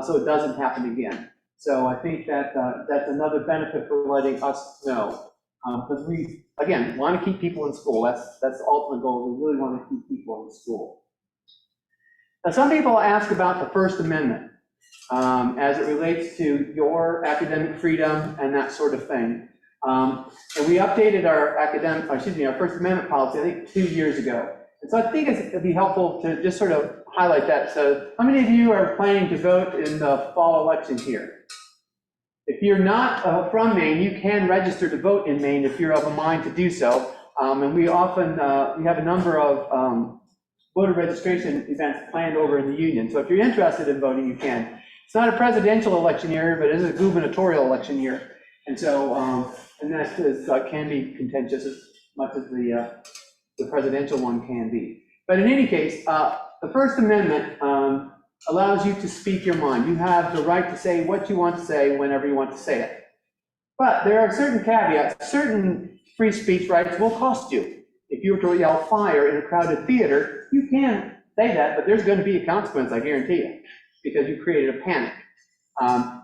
so it doesn't happen again. So I think that that's another benefit for letting us know. Because we, again, want to keep people in school. That's the ultimate goal. We really want to keep people in school. Now, some people ask about the First Amendment as it relates to your academic freedom and that sort of thing. And we updated our First Amendment policy, I think 2 years ago. And so I think it'd be helpful to just sort of highlight that. So how many of you are planning to vote in the fall election here? If you're not from Maine, you can register to vote in Maine if you're of a mind to do so. And we often, we have a number of voter registration events planned over in the union. So if you're interested in voting, you can. It's not a presidential election year, but it is a gubernatorial election year. And so, and that is, can be contentious as much as the presidential one can be. But in any case, the First Amendment allows you to speak your mind. You have the right to say what you want to say whenever you want to say it. But there are certain caveats. Certain free speech rights will cost you. If you were to yell fire in a crowded theater, you can say that, but there's going to be a consequence, I guarantee you, because you created a panic.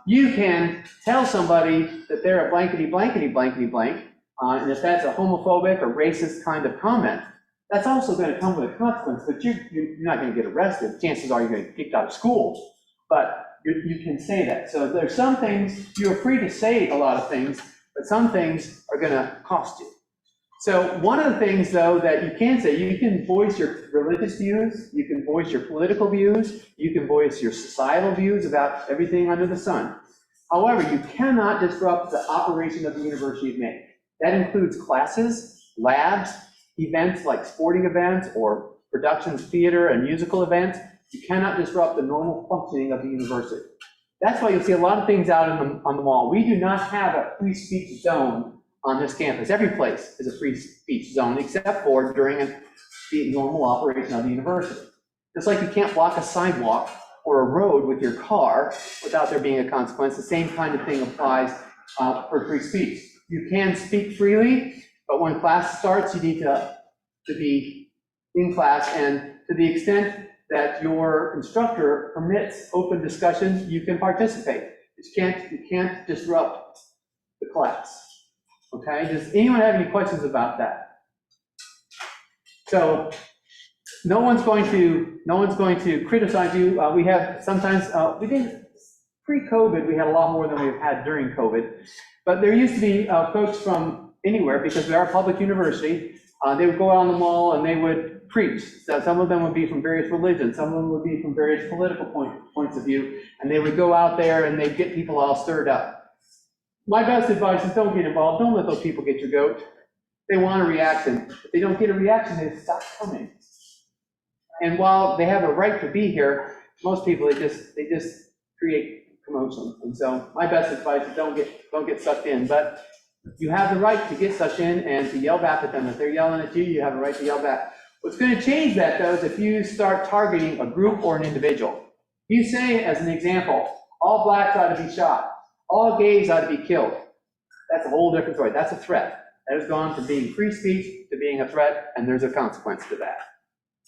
You can tell somebody that they're a blankety blankety blankety blank, and if that's a homophobic or racist kind of comment, that's also going to come with a consequence, but you're not going to get arrested. Chances are you're going to get kicked out of school, but you can say that. So there's some things, you're free to say a lot of things, but some things are going to cost you. So one of the things, though, that you can say, you can voice your religious views, you can voice your political views, you can voice your societal views about everything under the sun. However, you cannot disrupt the operation of the University of Maine. That includes classes, labs, events like sporting events or productions, theater, and musical events. You cannot disrupt the normal functioning of the university. That's why you'll see a lot of things out on the wall. We do not have a free speech zone on this campus. Every place is a free speech zone except for during the normal operation of the university. Just like you can't block a sidewalk or a road with your car without there being a consequence, the same kind of thing applies for free speech. You can speak freely, but when class starts, you need to be in class, and to the extent that your instructor permits open discussion, you can participate. You can't disrupt the class. Okay, does anyone have any questions about that? So no one's going to criticize you. We have sometimes, we didn't, pre-COVID, we had a lot more than we've had during COVID. But there used to be folks from anywhere, because we are a public university. They would go out on the mall and they would preach. So some of them would be from various religions, some of them would be from various political points of view, and they would go out there and they'd get people all stirred up. My best advice is don't get involved. Don't let those people get your goat. They want a reaction. If they don't get a reaction, they stop coming. And while they have a right to be here, most people, they just create commotion. And so my best advice is don't get sucked in. But you have the right to get sucked in and to yell back at them. If they're yelling at you, you have a right to yell back. What's going to change that, though, is if you start targeting a group or an individual. You say, as an example, all blacks ought to be shot. All gays ought to be killed. That's a whole different story. That's a threat. That has gone from being free speech to being a threat, and there's a consequence to that.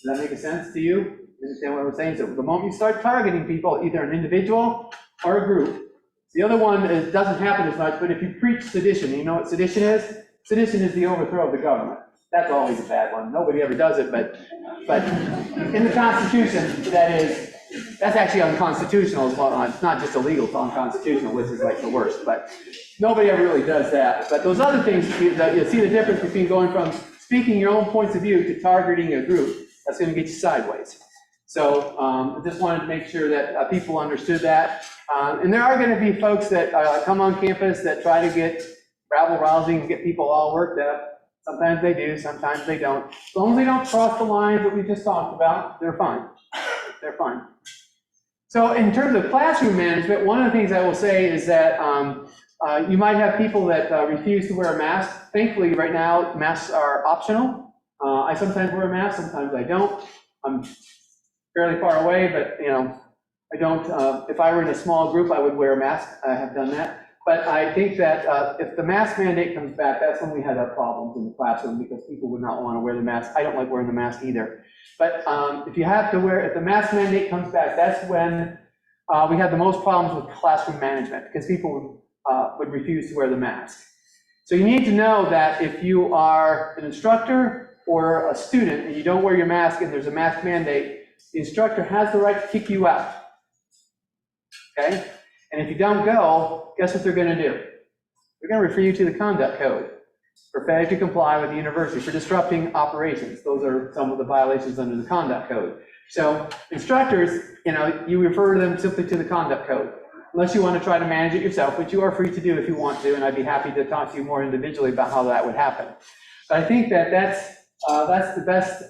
Does that make sense to you? You understand what we're saying? So the moment you start targeting people, either an individual or a group, the other one doesn't happen as much, but if you preach sedition, you know what sedition is? Sedition is the overthrow of the government. That's always a bad one. Nobody ever does it, but in the Constitution, that's actually unconstitutional as well. It's not just illegal, it's unconstitutional, which is like the worst, but nobody ever really does that. But those other things, you'll see the difference between going from speaking your own points of view to targeting a group. That's going to get you sideways. So I just wanted to make sure that people understood that. And there are going to be folks that come on campus that try to get rabble-rousing and get people all worked up. Sometimes they do, sometimes they don't. As long as they don't cross the lines that we just talked about, they're fine. They're fine. So in terms of classroom management, one of the things I will say is that you might have people that refuse to wear a mask. Thankfully, right now, masks are optional. I sometimes wear a mask, sometimes I don't. I'm fairly far away, but I don't. If I were in a small group, I would wear a mask. I have done that. But I think that if the mask mandate comes back, that's when we had our problems in the classroom because people would not want to wear the mask. I don't like wearing the mask either. But if you have to wear, if the mask mandate comes back, that's when we had the most problems with classroom management because people would refuse to wear the mask. So you need to know that if you are an instructor or a student and you don't wear your mask and there's a mask mandate, the instructor has the right to kick you out. Okay? And if you don't go, guess what they're going to do? They're going to refer you to the conduct code for failure to comply with the university, for disrupting operations. Those are some of the violations under the conduct code. So instructors, you refer them simply to the conduct code, unless you want to try to manage it yourself, which you are free to do if you want to, and I'd be happy to talk to you more individually about how that would happen. But I think that that's the best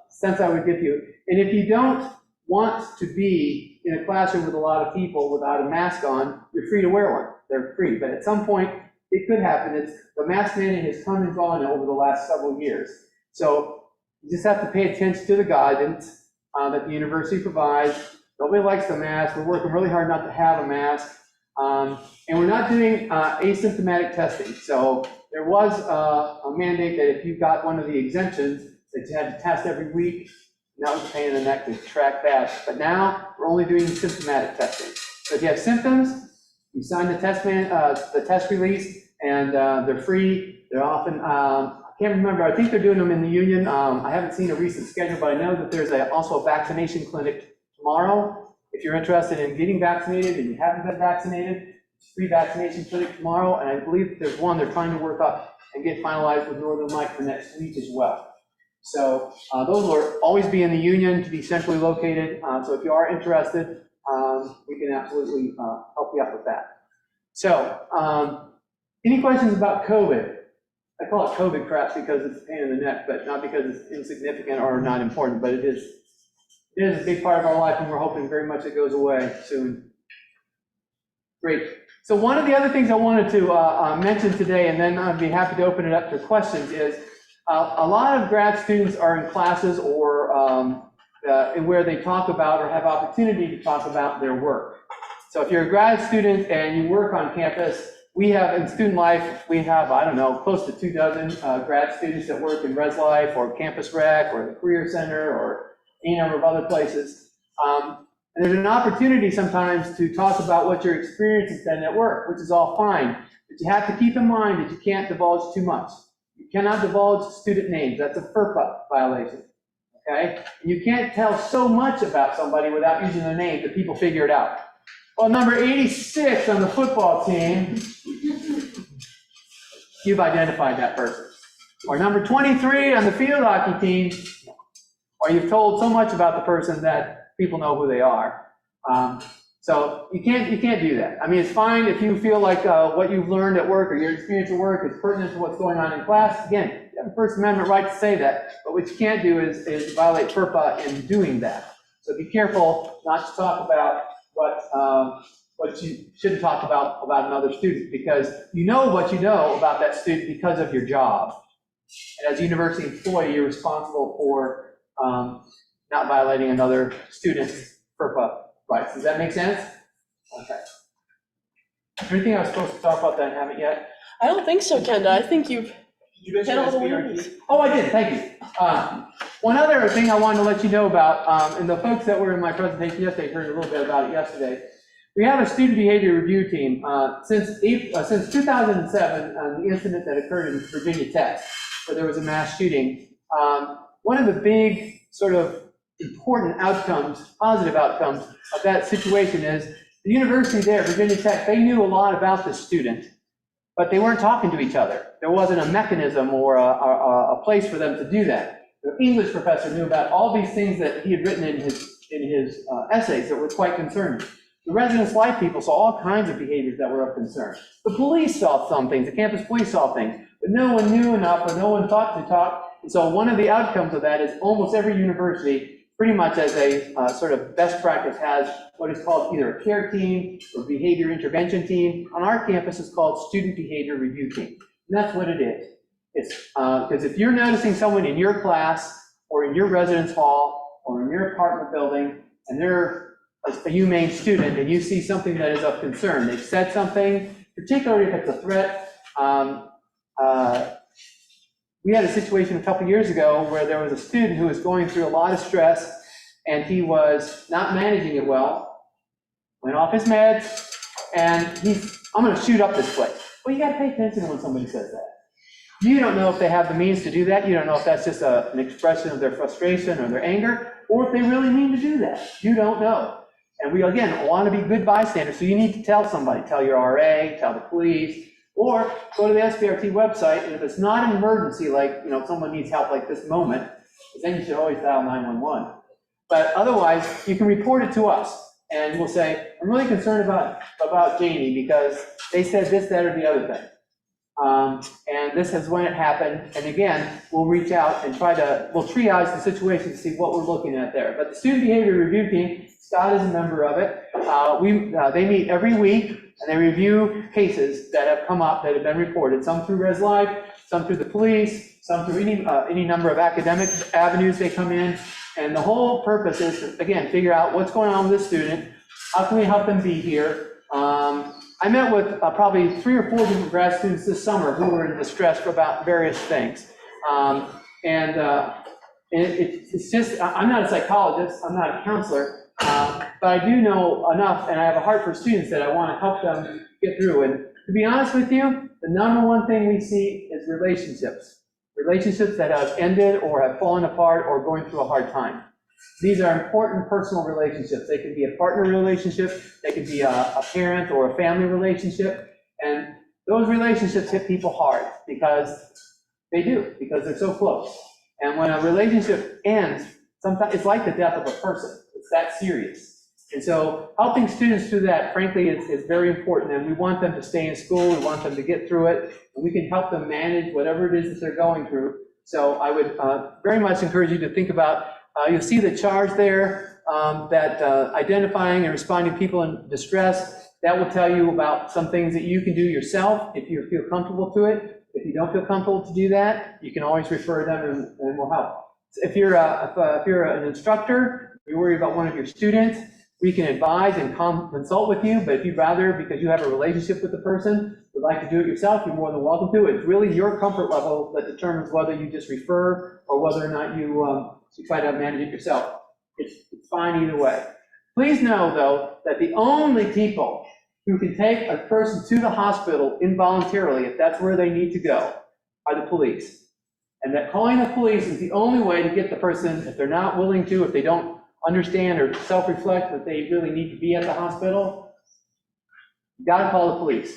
sense I would give you. And if you don't want to be in a classroom with a lot of people without a mask on, you're free to wear one. They're free. But at some point, it could happen. The mask mandate has come and gone over the last several years. So you just have to pay attention to the guidance that the university provides. Nobody likes the mask. We're working really hard not to have a mask. And we're not doing asymptomatic testing. So there was a mandate that if you got one of the exemptions, that you had to test every week. That was a pain in the neck to track that. But now we're only doing symptomatic testing. So if you have symptoms, you sign the test release, and they're free. They're often, I can't remember, I think they're doing them in the union. I haven't seen a recent schedule, but I know that there's also a vaccination clinic tomorrow. If you're interested in getting vaccinated and you haven't been vaccinated, free vaccination clinic tomorrow. And I believe there's one they're trying to work up and get finalized with Northern Light for next week as well. So those will always be in the union to be centrally located. So if you are interested, we can absolutely help you out with that. So any questions about COVID? I call it COVID crap because it's a pain in the neck, but not because it's insignificant or not important, but it is a big part of our life, and we're hoping very much it goes away soon. Great. So one of the other things I wanted to mention today, and then I'd be happy to open it up to questions, is a lot of grad students are in classes or where they talk about or have opportunity to talk about their work. So if you're a grad student and you work on campus, we have in student life, we have, I don't know, close to 24 grad students that work in Res Life or Campus Rec or the Career Center or any number of other places. And there's an opportunity sometimes to talk about what your experience has been at work, which is all fine. But you have to keep in mind that you can't divulge too much. You cannot divulge student names. That's a FERPA violation, okay? And you can't tell so much about somebody without using their name that people figure it out. Well, number 86 on the football team, you've identified that person. Or number 23 on the field hockey team, or you've told so much about the person that people know who they are. So you can't do that. I mean, it's fine if you feel like what you've learned at work or your experience at work is pertinent to what's going on in class. Again, you have a First Amendment right to say that. But what you can't do is violate FERPA in doing that. So be careful not to talk about what you shouldn't talk about another student, because you know what you know about that student because of your job. And as a university employee, you're responsible for not violating another student's FERPA rights. Does that make sense? Okay. Is there anything I was supposed to talk about that I haven't yet? I don't think so, Kenda. I think you've You hit all the mentioned ones. Oh, I did, thank you. One other thing I wanted to let you know about, and the folks that were in my presentation yesterday heard a little bit about it yesterday. We have a student behavior review team. Since 2007, the incident that occurred in Virginia Tech, where there was a mass shooting, one of the big sort of important outcomes, positive outcomes of that situation is the university there, Virginia Tech, they knew a lot about the student, but they weren't talking to each other. There wasn't a mechanism or a place for them to do that. the English professor knew about all these things that he had written in his essays that were quite concerning. The residence life people saw all kinds of behaviors that were of concern. The police saw some things, the campus police saw things, but no one knew enough or no one thought to talk. And so one of the outcomes of that is almost every university, pretty much as a sort of best practice, has what is called either a care team or behavior intervention team. On our campus, it's called student behavior review team. And that's what it is. It's because if you're noticing someone in your class or in your residence hall or in your apartment building and they're a UMaine student and you see something that is of concern, they've said something, particularly if it's a threat. We had a situation a couple years ago where there was a student who was going through a lot of stress and he was not managing it well, went off his meds, and I'm gonna shoot up this place. Well, you gotta pay attention when somebody says that. You don't know if they have the means to do that. You don't know if that's just an expression of their frustration or their anger, or if they really mean to do that. You don't know. And we, again, want to be good bystanders, so you need to tell somebody. Tell your RA, tell the police, or go to the SBRT website, and if it's not an emergency, like, someone needs help like this moment, then you should always dial 911. But otherwise, you can report it to us, and we'll say, I'm really concerned about Janie because they said this, that, or the other thing. And this is when it happened, and again, we'll reach out and we'll triage the situation to see what we're looking at there. But the Student Behavior Review Team, Scott is a member of it. They meet every week, and they review cases that have come up that have been reported, some through Res Life, some through the police, some through any number of academic avenues they come in. And the whole purpose is to, again, figure out what's going on with this student, how can we help them be here. I met with probably 3 or 4 different grad students this summer who were in distress about various things. It's just, I'm not a psychologist, I'm not a counselor, but I do know enough, and I have a heart for students that I want to help them get through. And to be honest with you, the number one thing we see is relationships. Relationships that have ended or have fallen apart or going through a hard time. These are important personal relationships. They can be a partner relationship, they can be a parent or a family relationship, and those relationships hit people hard because they're so close. And when a relationship ends, sometimes it's like the death of a person. It's that serious. And so helping students through that, frankly, is very important, and we want them to stay in school, we want them to get through it, and we can help them manage whatever it is that they're going through. So I would very much encourage you to think about, you'll see the charge there, that identifying and responding to people in distress, that will tell you about some things that you can do yourself if you feel comfortable to it. If you don't feel comfortable to do that, you can always refer them and we'll help. If you're an instructor, you worry about one of your students, we can advise and consult with you, but if you'd rather, because you have a relationship with the person, would like to do it yourself, you're more than welcome to. It's really your comfort level that determines whether you just refer or whether or not you try to manage it yourself. It's fine either way. Please know, though, that the only people who can take a person to the hospital involuntarily, if that's where they need to go, are the police. And that calling the police is the only way to get the person, if they're not willing to, if they don't understand or self-reflect that they really need to be at the hospital, you gotta call the police.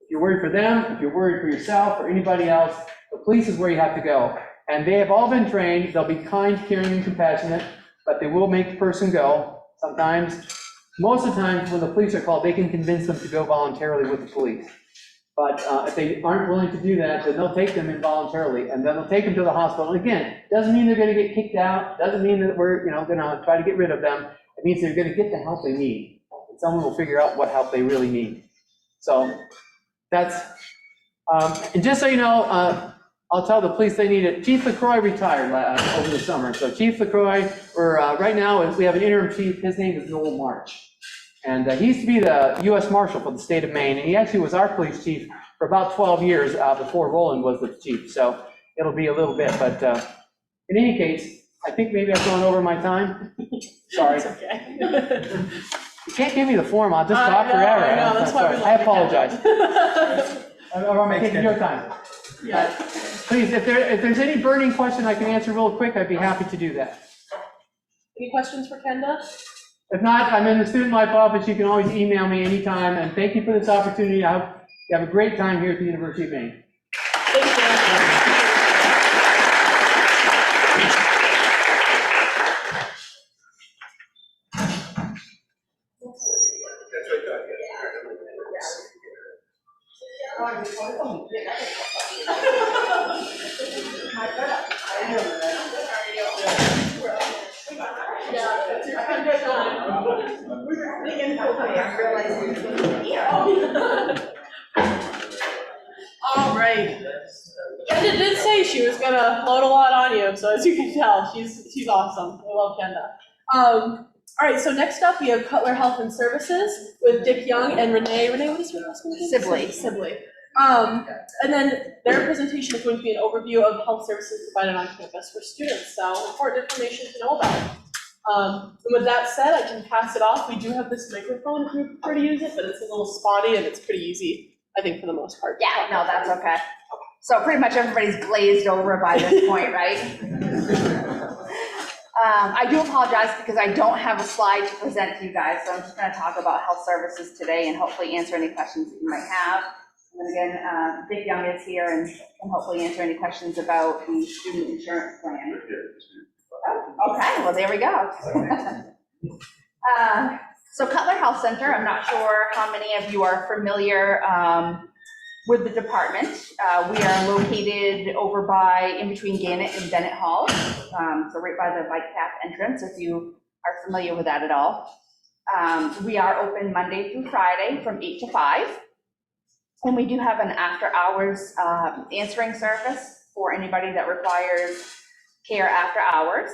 If you're worried for them, if you're worried for yourself or anybody else, the police is where you have to go. And they have all been trained, they'll be kind, caring, and compassionate, but they will make the person go. Sometimes, most of the time when the police are called, they can convince them to go voluntarily with the police. But if they aren't willing to do that, then they'll take them involuntarily, and then they'll take them to the hospital. And again, doesn't mean they're going to get kicked out, doesn't mean that we're going to try to get rid of them. It means they're going to get the help they need. And someone will figure out what help they really need. So that's, and just so you know, I'll tell the police they need it. Chief LaCroix retired over the summer. So Chief LaCroix, right now we have an interim chief. His name is Noel March. And he used to be the U.S. Marshal for the state of Maine, and he actually was our police chief for about 12 years before Roland was the chief. So it'll be a little bit, but in any case, I think maybe I've gone over my time. Sorry. It's okay. You can't give me the form, I'll just talk forever. I know, that's why we I apologize. I'm taking your time. Yeah. Please, if there's any burning question I can answer real quick, I'd be happy to do that. Any questions for Kenda? If not, I'm in the student life office. You can always email me anytime, and thank you for this opportunity. I hope you have a great time here at the University of Maine. Thank you. All right. Kenda did say she was gonna load a lot on you, so as you can tell, she's awesome. I love Kenda. All right, so next up, we have Cutler Health and Services with Dick Young and Renee. Renee, what is your last name? Sibley. Sibley. And then their presentation is going to be an overview of health services provided on campus for students, so important information to know about. And with that said, I can pass it off. We do have this microphone if you prefer to use it, but it's a little spotty and it's pretty easy, I think, for the most part. Yeah, no, that's okay. So pretty much everybody's glazed over by this point, right? I do apologize because I don't have a slide to present to you guys, so I'm just going to talk about health services today and hopefully answer any questions that you might have. And again, Dick Young is here and can hopefully answer any questions about the student insurance plan. Oh, okay, well, there we go. So Cutler Health Center, I'm not sure how many of you are familiar with the department. We are located over in between Gannett and Bennett Hall, so right by the bike path entrance, if you are familiar with that at all. We are open Monday through Friday from 8 to 5. And we do have an after-hours answering service for anybody that requires care after hours.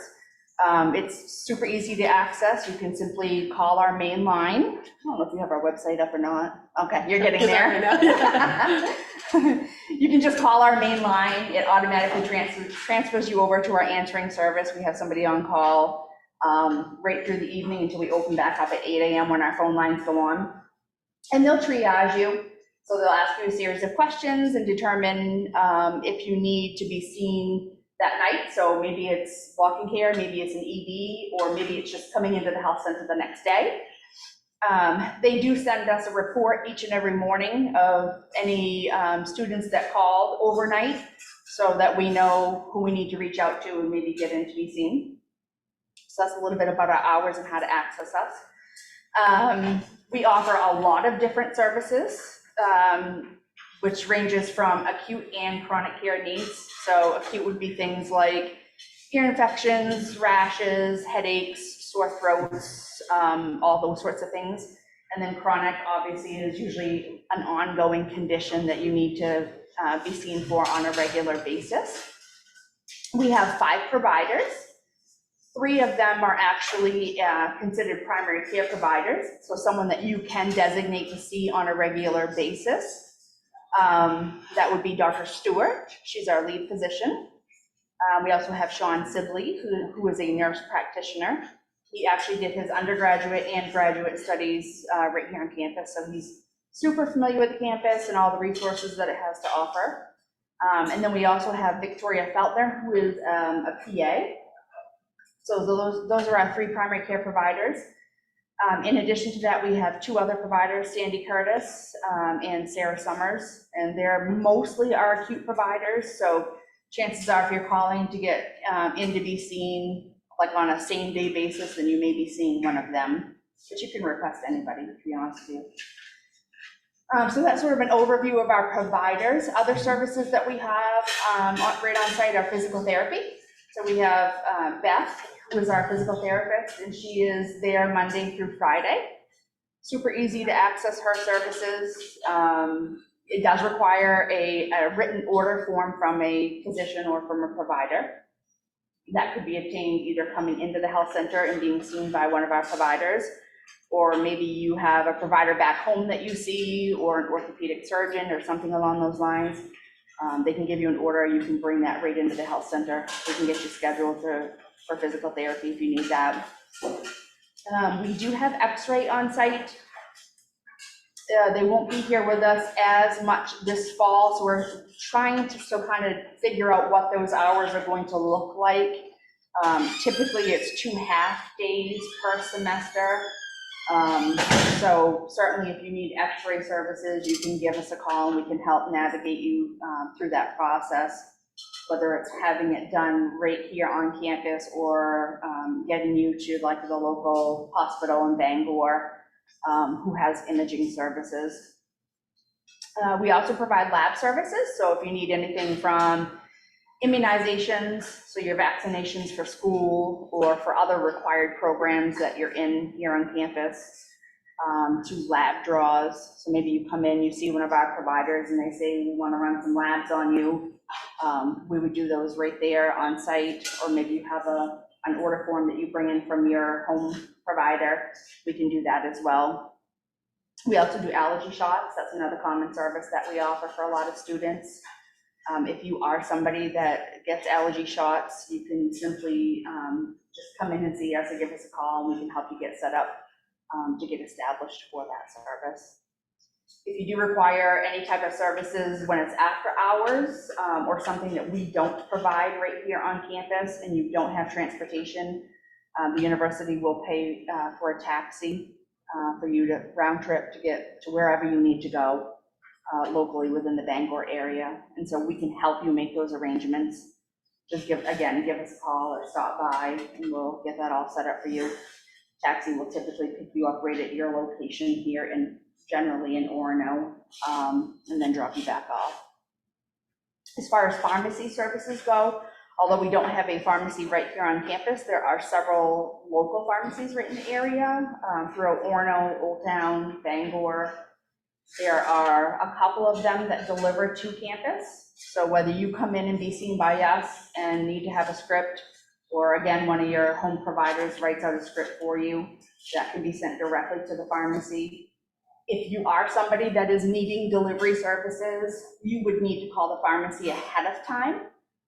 It's super easy to access. You can simply call our main line. I don't know if you have our website up or not. Okay, you're getting there. You can just call our main line. It automatically transfers you over to our answering service. We have somebody on call right through the evening until we open back up at 8 a.m. when our phone lines go on. And they'll triage you. So they'll ask you a series of questions and determine if you need to be seen that night. So maybe it's walking care, maybe it's an ED, or maybe it's just coming into the health center the next day. They do send us a report each and every morning of any students that called overnight so that we know who we need to reach out to and maybe get in to be seen. So that's a little bit about our hours and how to access us. We offer a lot of different services, which ranges from acute and chronic care needs. So acute would be things like ear infections, rashes, headaches, sore throats, all those sorts of things. And then chronic obviously is usually an ongoing condition that you need to be seen for on a regular basis. We have 5 providers. 3 of them are actually considered primary care providers, so someone that you can designate to see on a regular basis. That would be Dr. Stewart. She's our lead physician. We also have Sean Sibley, who is a nurse practitioner. He actually did his undergraduate and graduate studies right here on campus, so he's super familiar with the campus and all the resources that it has to offer. And then we also have Victoria Feltner, who is a PA. So those are our 3 primary care providers. In addition to that, we have 2 other providers, Sandy Curtis and Sarah Summers, and they're mostly our acute providers. So chances are if you're calling to get in to be seen like on a same day basis, then you may be seeing one of them, but you can request anybody, to be honest with you. So that's sort of an overview of our providers. Other services that we have right on site are physical therapy. So we have Beth, who is our physical therapist, and she is there Monday through Friday. Super easy to access her services. It does require a written order form from a physician or from a provider. That could be obtained either coming into the health center and being seen by one of our providers, or maybe you have a provider back home that you see, or an orthopedic surgeon or something along those lines. They can give you an order, you can bring that right into the health center. We can get you scheduled for physical therapy if you need that. We do have X-ray on site. They won't be here with us as much this fall, so we're trying to still kind of figure out what those hours are going to look like. Typically it's 2 half-days per semester. So certainly if you need X-ray services, you can give us a call and we can help navigate you through that process, whether it's having it done right here on campus or getting you to like the local hospital in Bangor who has imaging services. We also provide lab services, so if you need anything from immunizations, so your vaccinations for school or for other required programs that you're in here on campus, to lab draws. So maybe you come in, you see one of our providers and they say, we want to run some labs on you. We would do those right there on site, or maybe you have an order form that you bring in from your home provider. We can do that as well. We also do allergy shots. That's another common service that we offer for a lot of students. If you are somebody that gets allergy shots, you can simply just come in and see us or give us a call, and we can help you get set up to get established for that service. If you do require any type of services when it's after hours, or something that we don't provide right here on campus and you don't have transportation, the university will pay for a taxi for you to round trip to get to wherever you need to go locally within the Bangor area. And so we can help you make those arrangements. Just give us a call or stop by and we'll get that all set up for you. Taxi will typically pick you up right at your location here and generally in Orono, and then drop you back off. As far as pharmacy services go, although we don't have a pharmacy right here on campus, there are several local pharmacies right in the area, throughout Orono, Old Town, Bangor. There are a couple of them that deliver to campus. So whether you come in and be seen by us and need to have a script, or again, one of your home providers writes out a script for you, that can be sent directly to the pharmacy. If you are somebody that is needing delivery services, you would need to call the pharmacy ahead of time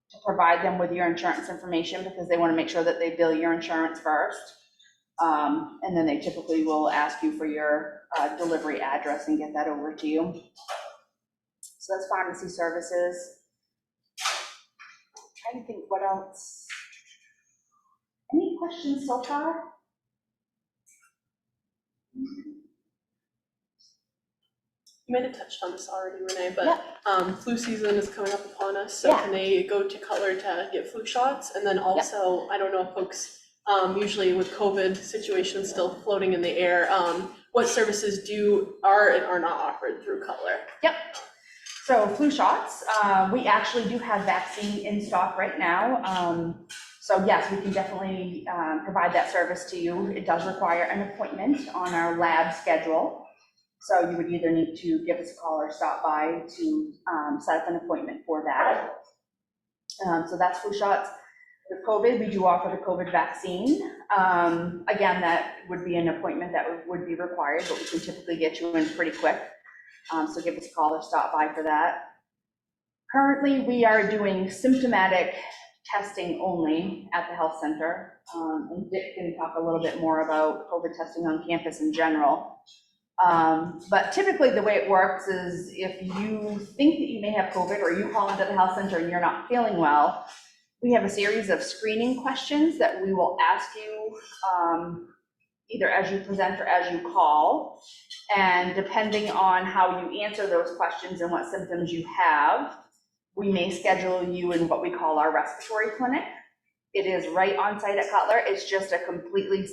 to provide them with your insurance information, because they want to make sure that they bill your insurance first. And then they typically will ask you for your delivery address and get that over to you. So that's pharmacy services. I'm trying to think what else. Any questions so far? You might have touched on this already, Renee, but flu season is coming up upon us, so can they go to Cutler to get flu shots? And then also, I don't know if folks, usually with COVID situations still floating in the air, what services are and are not offered through Cutler? Yep. So flu shots, we actually do have vaccine in stock right now. So yes, we can definitely provide that service to you. It does require an appointment on our lab schedule. So you would either need to give us a call or stop by to set up an appointment for that. So that's flu shots. With COVID, we do offer the COVID vaccine. Again, that would be an appointment that would be required, but we can typically get you in pretty quick. So give us a call or stop by for that. Currently, we are doing symptomatic testing only at the health center. And Dick can talk a little bit more about COVID testing on campus in general. But typically the way it works is if you think that you may have COVID or you call into the health center and you're not feeling well, we have a series of screening questions that we will ask you either as you present or as you call. And depending on how you answer those questions and what symptoms you have, we may schedule you in what we call our respiratory clinic. It is right on site at Cutler. It's just a completely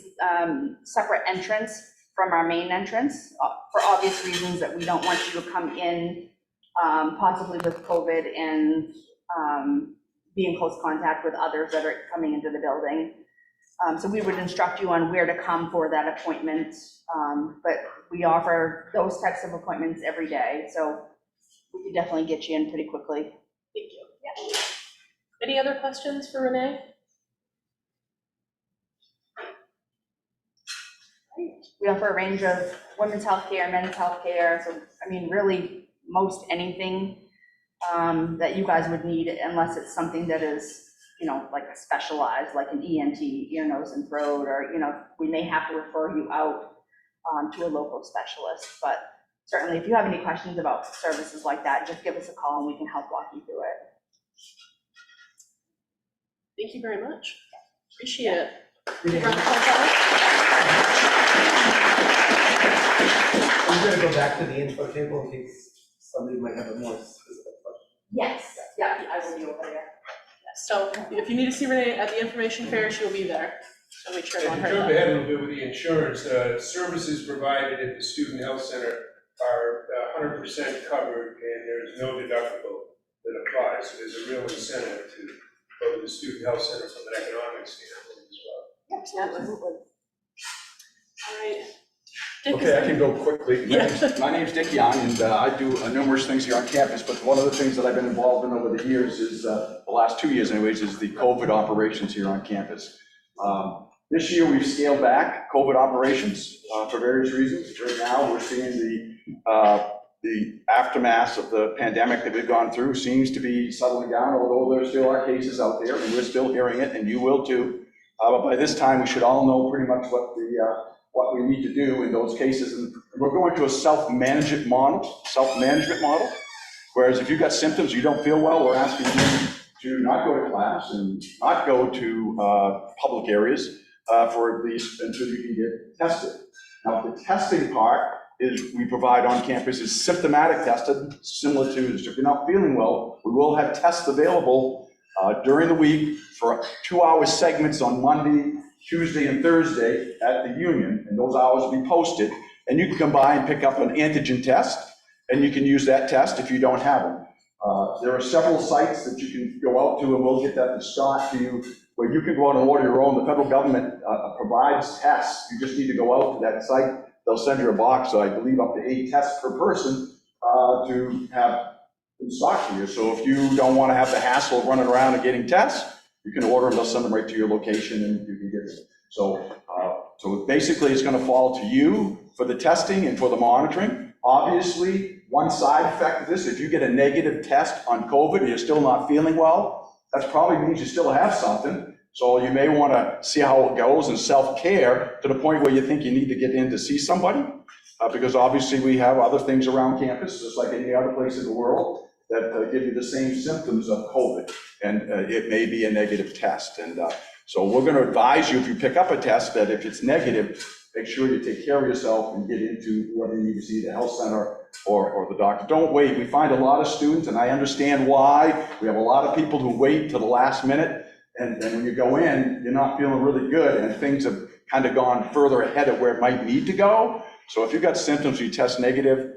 separate entrance from our main entrance, for obvious reasons that we don't want you to come in possibly with COVID and be in close contact with others that are coming into the building. So we would instruct you on where to come for that appointment, but we offer those types of appointments every day, so we can definitely get you in pretty quickly. Thank you. Yeah. Any other questions for Renee? We offer a range of women's healthcare, men's healthcare, so I mean, really most anything that you guys would need, unless it's something that is, you know, like a specialized, like an ENT, ear, nose, and throat, or, you know, we may have to refer you out to a local specialist. But certainly, if you have any questions about services like that, just give us a call and we can help walk you through it. Thank you very much. Appreciate it. I'm gonna go back to the info table in case somebody might have a more specific question. Yes, yeah, I will be over there. So if you need to see Renee at the information fair, she'll be there. So make sure And on to her. jump ahead a little bit with the insurance, services provided at the Student Health Center are 100% covered and there's no deductible that applies. So there's a real incentive to go to the student health center from an economic standpoint as well. Absolutely. All right. Dick, is Okay, I there- can go quickly. Yeah. My name's Dick Young, and I do numerous things here on campus, but one of the things that I've been involved in over the years is, the last 2 years anyways, is the COVID operations here on campus. This year, we've scaled back COVID operations for various reasons. Right now, we're seeing the aftermath of the pandemic that we've gone through seems to be settling down, although there still are cases out there, and we're still hearing it, and you will too. But by this time, we should all know pretty much what we need to do in those cases. And we're going to a self-management model, whereas if you've got symptoms, you don't feel well, we're asking you to not go to class and not go to public areas for at least until you can get tested. Now, the testing part is we provide on campus is symptomatic tested, similar to, so if you're not feeling well, we will have tests available during the week for 2-hour segments on Monday, Tuesday, and Thursday at the union, and those hours will be posted. And you can come by and pick up an antigen test, and you can use that test if you don't have them. There are several sites that you can go out to, and we'll get that to Scott to you, where you can go out and order your own. The federal government provides tests. You just need to go out to that site. They'll send you a box, I believe up to 8 tests per person to have in stock for you. So if you don't want to have the hassle of running around and getting tests, you can order them, they'll send them right to your location and you can get them. So basically it's going to fall to you for the testing and for the monitoring. Obviously, one side effect of this, if you get a negative test on COVID and you're still not feeling well, that probably means you still have something. So you may want to see how it goes and self-care to the point where you think you need to get in to see somebody. Because obviously we have other things around campus, just like any other place in the world, that give you the same symptoms of COVID. And it may be a negative test. And so we're going to advise you, if you pick up a test, that if it's negative, make sure you take care of yourself and get into whoever you need to see, the health center or the doctor. Don't wait. We find a lot of students, and I understand why. We have a lot of people who wait to the last minute. And when you go in, you're not feeling really good, and things have kind of gone further ahead of where it might need to go. So if you've got symptoms, you test negative,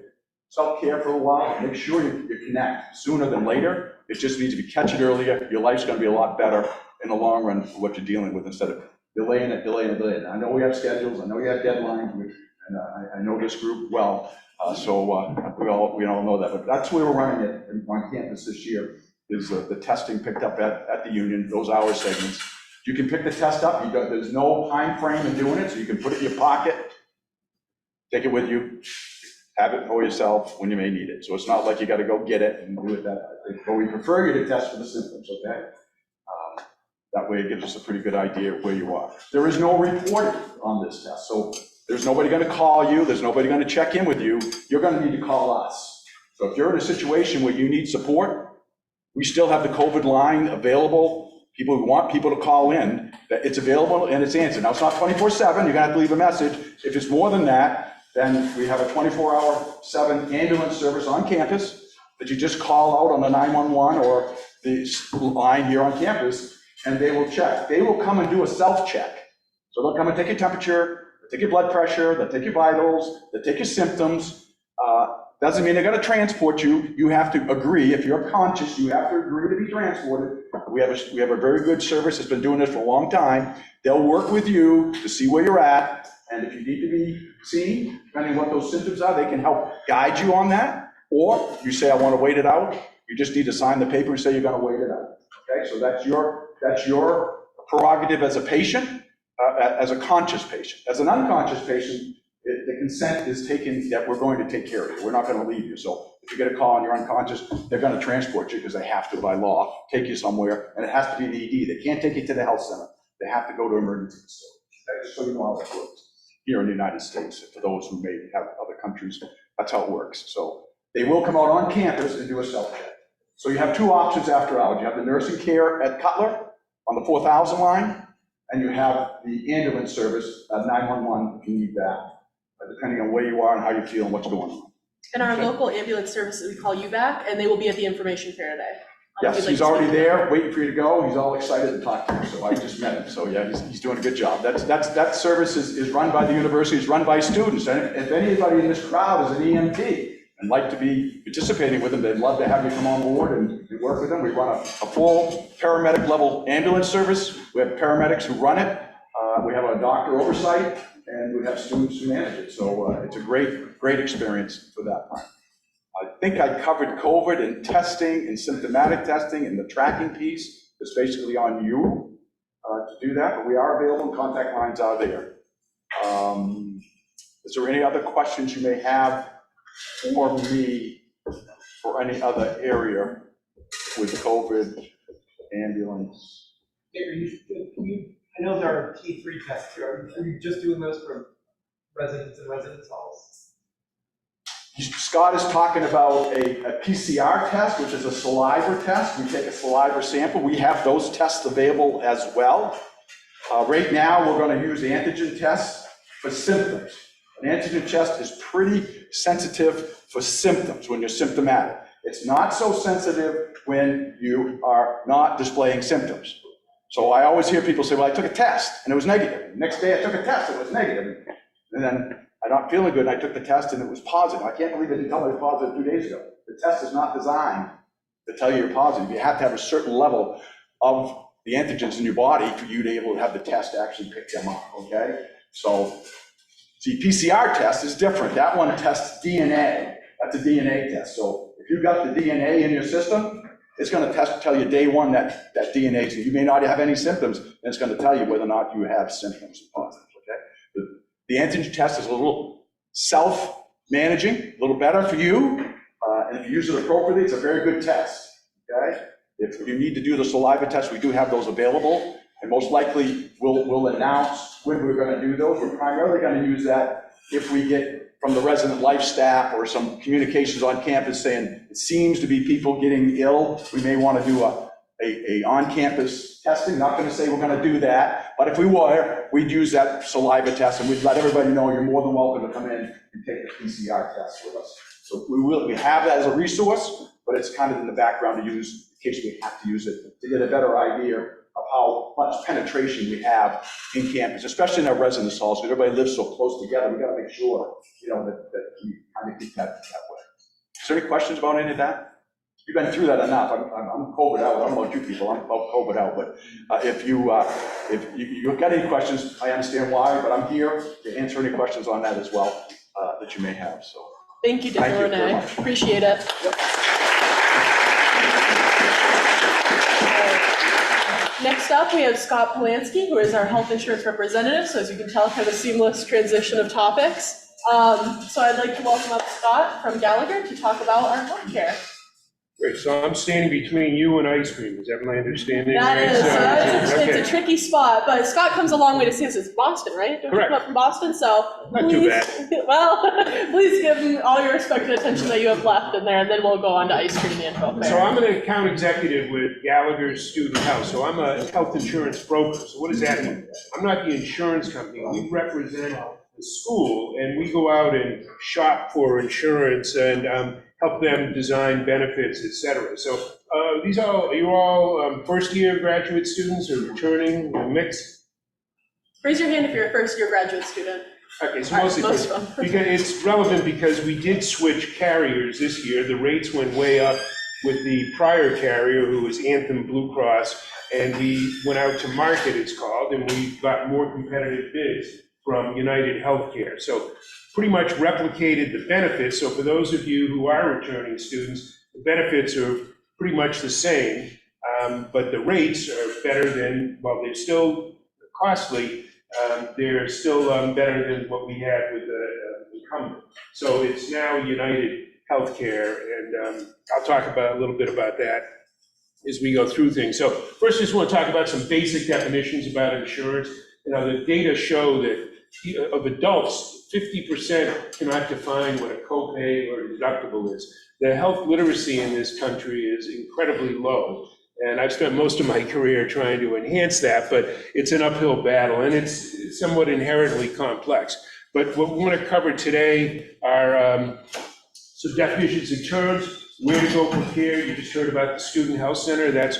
self-care for a while, make sure you connect sooner than later. It just means if you catch it earlier, your life's going to be a lot better in the long run for what you're dealing with instead of delaying it. I know we have schedules, I know you have deadlines, and I know this group well, so we all know that. But that's where we're running it on campus this year, is the testing picked up at the union, those hour segments. You can pick the test up, there's no time frame in doing it, so you can put it in your pocket, take it with you, have it for yourself when you may need it. So it's not like you got to go get it and do it that way. But we prefer you to test for the symptoms, okay? That way it gives us a pretty good idea of where you are. There is no reporting on this test, so there's nobody going to call you, there's nobody going to check in with you. You're going to need to call us. So if you're in a situation where you need support, we still have the COVID line available. People who want people to call in, that it's available and it's answered. Now, it's not 24/7, you're going to have to leave a message. If it's more than that, then we have a 24/7 ambulance service on campus that you just call out on the 911 or the line here on campus, and they will check. They will come and do a self-check. So they'll come and take your temperature, they'll take your blood pressure, they'll take your vitals, they'll take your symptoms. Doesn't mean they're going to transport you. You have to agree. If you're conscious, you have to agree to be transported. We have a very good service that's been doing this for a long time. They'll work with you to see where you're at, and if you need to be seen, depending on what those symptoms are, they can help guide you on that. Or you say, I want to wait it out. You just need to sign the paper and say you're going to wait it out. Okay, so that's your prerogative as a patient, as a conscious patient. As an unconscious patient, the consent is taken that we're going to take care of you. We're not going to leave you. So if you get a call and you're unconscious, they're going to transport you because they have to by law, take you somewhere, and it has to be the ED. They can't take you to the health center. They have to go to emergency facility. Okay, just so you know how that works here in the United States. For those who may have other countries, that's how it works. So they will come out on campus and do a self-check. So you have 2 options after hours. You have the nursing care at Cutler on the 4000 line, and you have the ambulance service at 911 if you need that, depending on where you are and how you feel and what's going on. And our local ambulance services, we call you back, and they will be at the information fair today. Yes, he's already there, waiting for you to go. He's all excited to talk to you, so I just met him. So yeah, he's doing a good job. That service is run by the university, it's run by students. And if anybody in this crowd is an EMT, and like to be participating with them, they'd love to have you come on board and work with them. We run a full paramedic level ambulance service. We have paramedics who run it. We have a doctor oversight, and we have students who manage it. So it's a great experience for that part. I think I covered COVID and testing and symptomatic testing, and the tracking piece is basically on you to do that, but we are available, and contact lines are there. Is there any other questions you may have for me for any other area with COVID, ambulance? I know there are T3 tests here. Are you just doing those for residents and residence halls? Scott is talking about a PCR test, which is a saliva test. We take a saliva sample. We have those tests available as well. Right now, we're going to use antigen tests for symptoms. An antigen test is pretty sensitive for symptoms when you're symptomatic. It's not so sensitive when you are not displaying symptoms. So I always hear people say, well, I took a test and it was negative. The next day I took a test and it was negative. And then I'm not feeling good and I took the test and it was positive. I can't believe they didn't tell me it was positive 2 days ago. The test is not designed to tell you you're positive. You have to have a certain level of the antigens in your body for you to be able to have the test actually pick them up, okay? So, see, PCR test is different. That one tests DNA. That's a DNA test. So if you've got the DNA in your system, it's going to tell you day one that DNA, you may not have any symptoms, and it's going to tell you whether or not you have symptoms positive, okay? The antigen test is a little self-managing, a little better for you, and if you use it appropriately, it's a very good test, okay? If you need to do the saliva test, we do have those available, and most likely we'll announce when we're going to do those. We're primarily going to use that if we get from the resident life staff or some communications on campus saying it seems to be people getting ill. We may want to do a on-campus testing. Not going to say we're going to do that, but if we were, we'd use that saliva test and we'd let everybody know you're more than welcome to come in and take the PCR test with us. So we have that as a resource, but it's kind of in the background to use in case we have to use it to get a better idea of how much penetration we have in campus, especially in our residence halls, because everybody lives so close together. We got to make sure, that we kind of keep that way. Is there any questions about any of that? You've been through that enough. I'm COVID out. I don't know about you people. I'm about COVID out. But if you've got any questions, I understand why. But I'm here to answer any questions on that as well that you may have. So thank you, Dr. Renee. Appreciate it. Yep. Next up, we have Scott Polanski, who is our health insurance representative. So as you can tell, kind of a seamless transition of topics. So I'd like to welcome up Scott from Gallagher to talk about our healthcare. Great, so I'm standing between you and ice cream, is that my understanding? That right? is, it's a tricky spot, but Scott comes a long way to see us. It's Boston, right? Don't you Correct. come up from Boston, so Not too bad. Well, please give him all your respect and attention that you have left in there, and then we'll go on to ice cream and info fair. So I'm an account executive with Gallagher's Student Health, so I'm a health insurance broker. So what does that mean? I'm not the insurance company. We represent the school, and we go out and shop for insurance and help them design benefits, et cetera. So are you all first-year graduate students or returning, or mixed? Raise your hand if you're a first-year graduate student. Okay, so All right, mostly most first. of them. Because it's relevant because we did switch carriers this year. The rates went way up with the prior carrier, who was Anthem Blue Cross, and we went out to market, it's called, and we got more competitive bids from United Healthcare. So pretty much replicated the benefits. So for those of you who are returning students, the benefits are pretty much the same, but the rates are better than, well, they're still costly, they're still better than what we had with the incumbent. So it's now United Healthcare, and I'll talk a little bit about that as we go through things. So first, just want to talk about some basic definitions about insurance. The data show that of adults, 50% cannot define what a copay or deductible is. The health literacy in this country is incredibly low, and I've spent most of my career trying to enhance that, but it's an uphill battle, and it's somewhat inherently complex. But what we want to cover today are some definitions of terms, where to go from here. You just heard about the Student Health Center. That's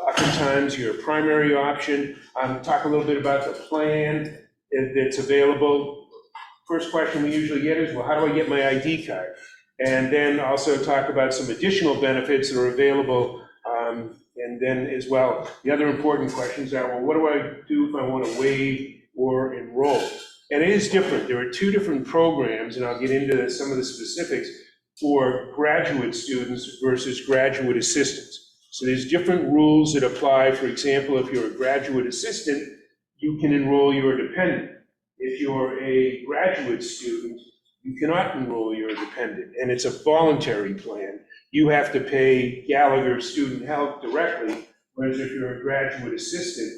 oftentimes your primary option. Talk a little bit about the plan that's available. First question we usually get is, well, how do I get my ID card? And then also talk about some additional benefits that are available. And then as well, the other important questions are, well, what do I do if I want to waive or enroll? And it is different. There are two different programs, and I'll get into some of the specifics for graduate students versus graduate assistants. So there's different rules that apply. For example, if you're a graduate assistant, you can enroll your dependent. If you're a graduate student, you cannot enroll your dependent, and it's a voluntary plan. You have to pay Gallagher Student Health directly, whereas if you're a graduate assistant,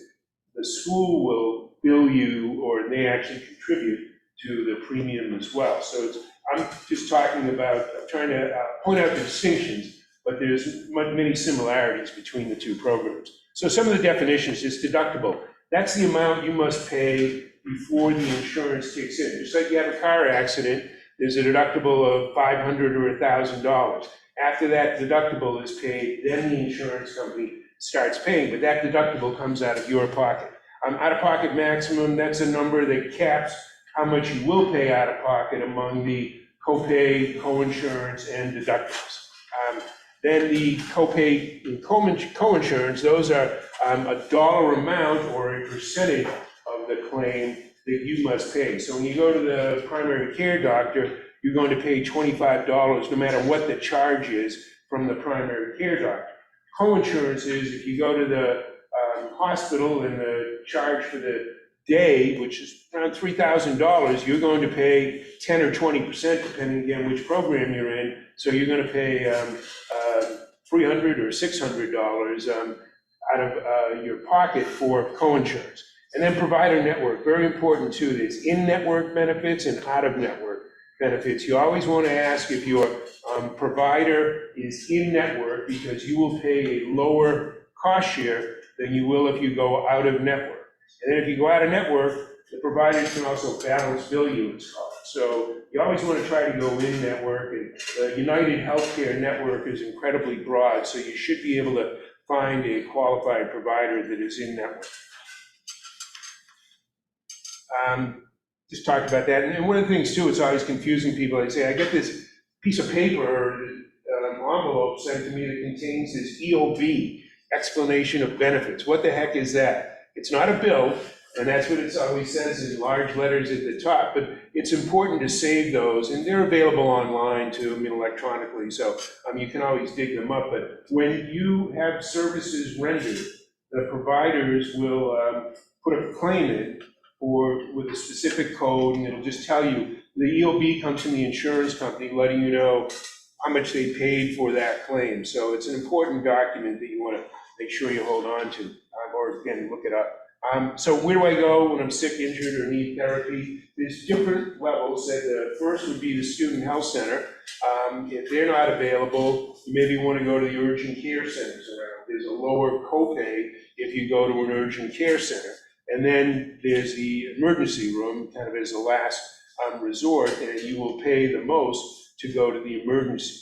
the school will bill you, or they actually contribute to the premium as well. So I'm just talking about, trying to point out the distinctions, but there's many similarities between the two programs. So some of the definitions is deductible. That's the amount you must pay before the insurance kicks in. Just like you have a car accident, there's a deductible of $500 or $1,000. After that deductible is paid, then the insurance company starts paying, but that deductible comes out of your pocket. Out-of-pocket maximum, that's a number that caps how much you will pay out of pocket among the copay, co-insurance, and deductibles. Then the copay and co-insurance, those are a dollar amount or a percentage of the claim that you must pay. So when you go to the primary care doctor, you're going to pay $25 no matter what the charge is from the primary care doctor. Co-insurance is if you go to the hospital and the charge for the day, which is around $3,000, you're going to pay 10 or 20%, depending again which program you're in. So you're going to pay $300 or $600 out of your pocket for co-insurance. And then provider network, very important too. There's in-network benefits and out-of-network benefits. You always want to ask if your provider is in-network, because you will pay a lower cost share than you will if you go out-of-network. And then if you go out-of-network, the providers can also balance bill you, it's called. So you always want to try to go in-network, and the United Healthcare network is incredibly broad, so you should be able to find a qualified provider that is in-network. Just talked about that, and one of the things too, it's always confusing people. They say, I get this piece of paper or envelope sent to me that contains this EOB, explanation of benefits. What the heck is that? It's not a bill, and that's what it always says in large letters at the top, but it's important to save those, and they're available online too, electronically, so you can always dig them up. But when you have services rendered, the providers will put a claim in with a specific code, and it'll just tell you, the EOB comes from the insurance company letting you know how much they paid for that claim. So it's an important document that you want to make sure you hold on to, or again, look it up. So where do I go when I'm sick, injured, or need therapy? There's different levels. The first would be the student health center. If they're not available, you maybe want to go to the urgent care centers around. There's a lower copay if you go to an urgent care center. And then there's the emergency room, kind of as a last resort, and you will pay the most to go to the emergency.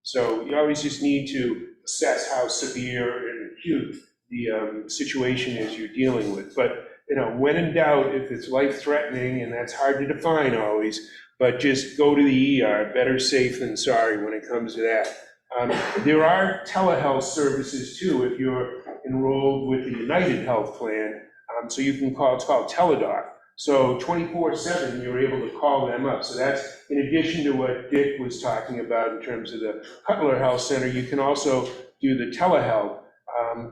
So you always just need to assess how severe and acute the situation is you're dealing with. But, when in doubt, if it's life-threatening, and that's hard to define always, but just go to the ER, better safe than sorry when it comes to that. There are telehealth services too, if you're enrolled with the United Health plan. So you can call, it's called Teledoc. So 24/7, you're able to call them up. So that's in addition to what Dick was talking about in terms of the Cutler Health Center. You can also do the telehealth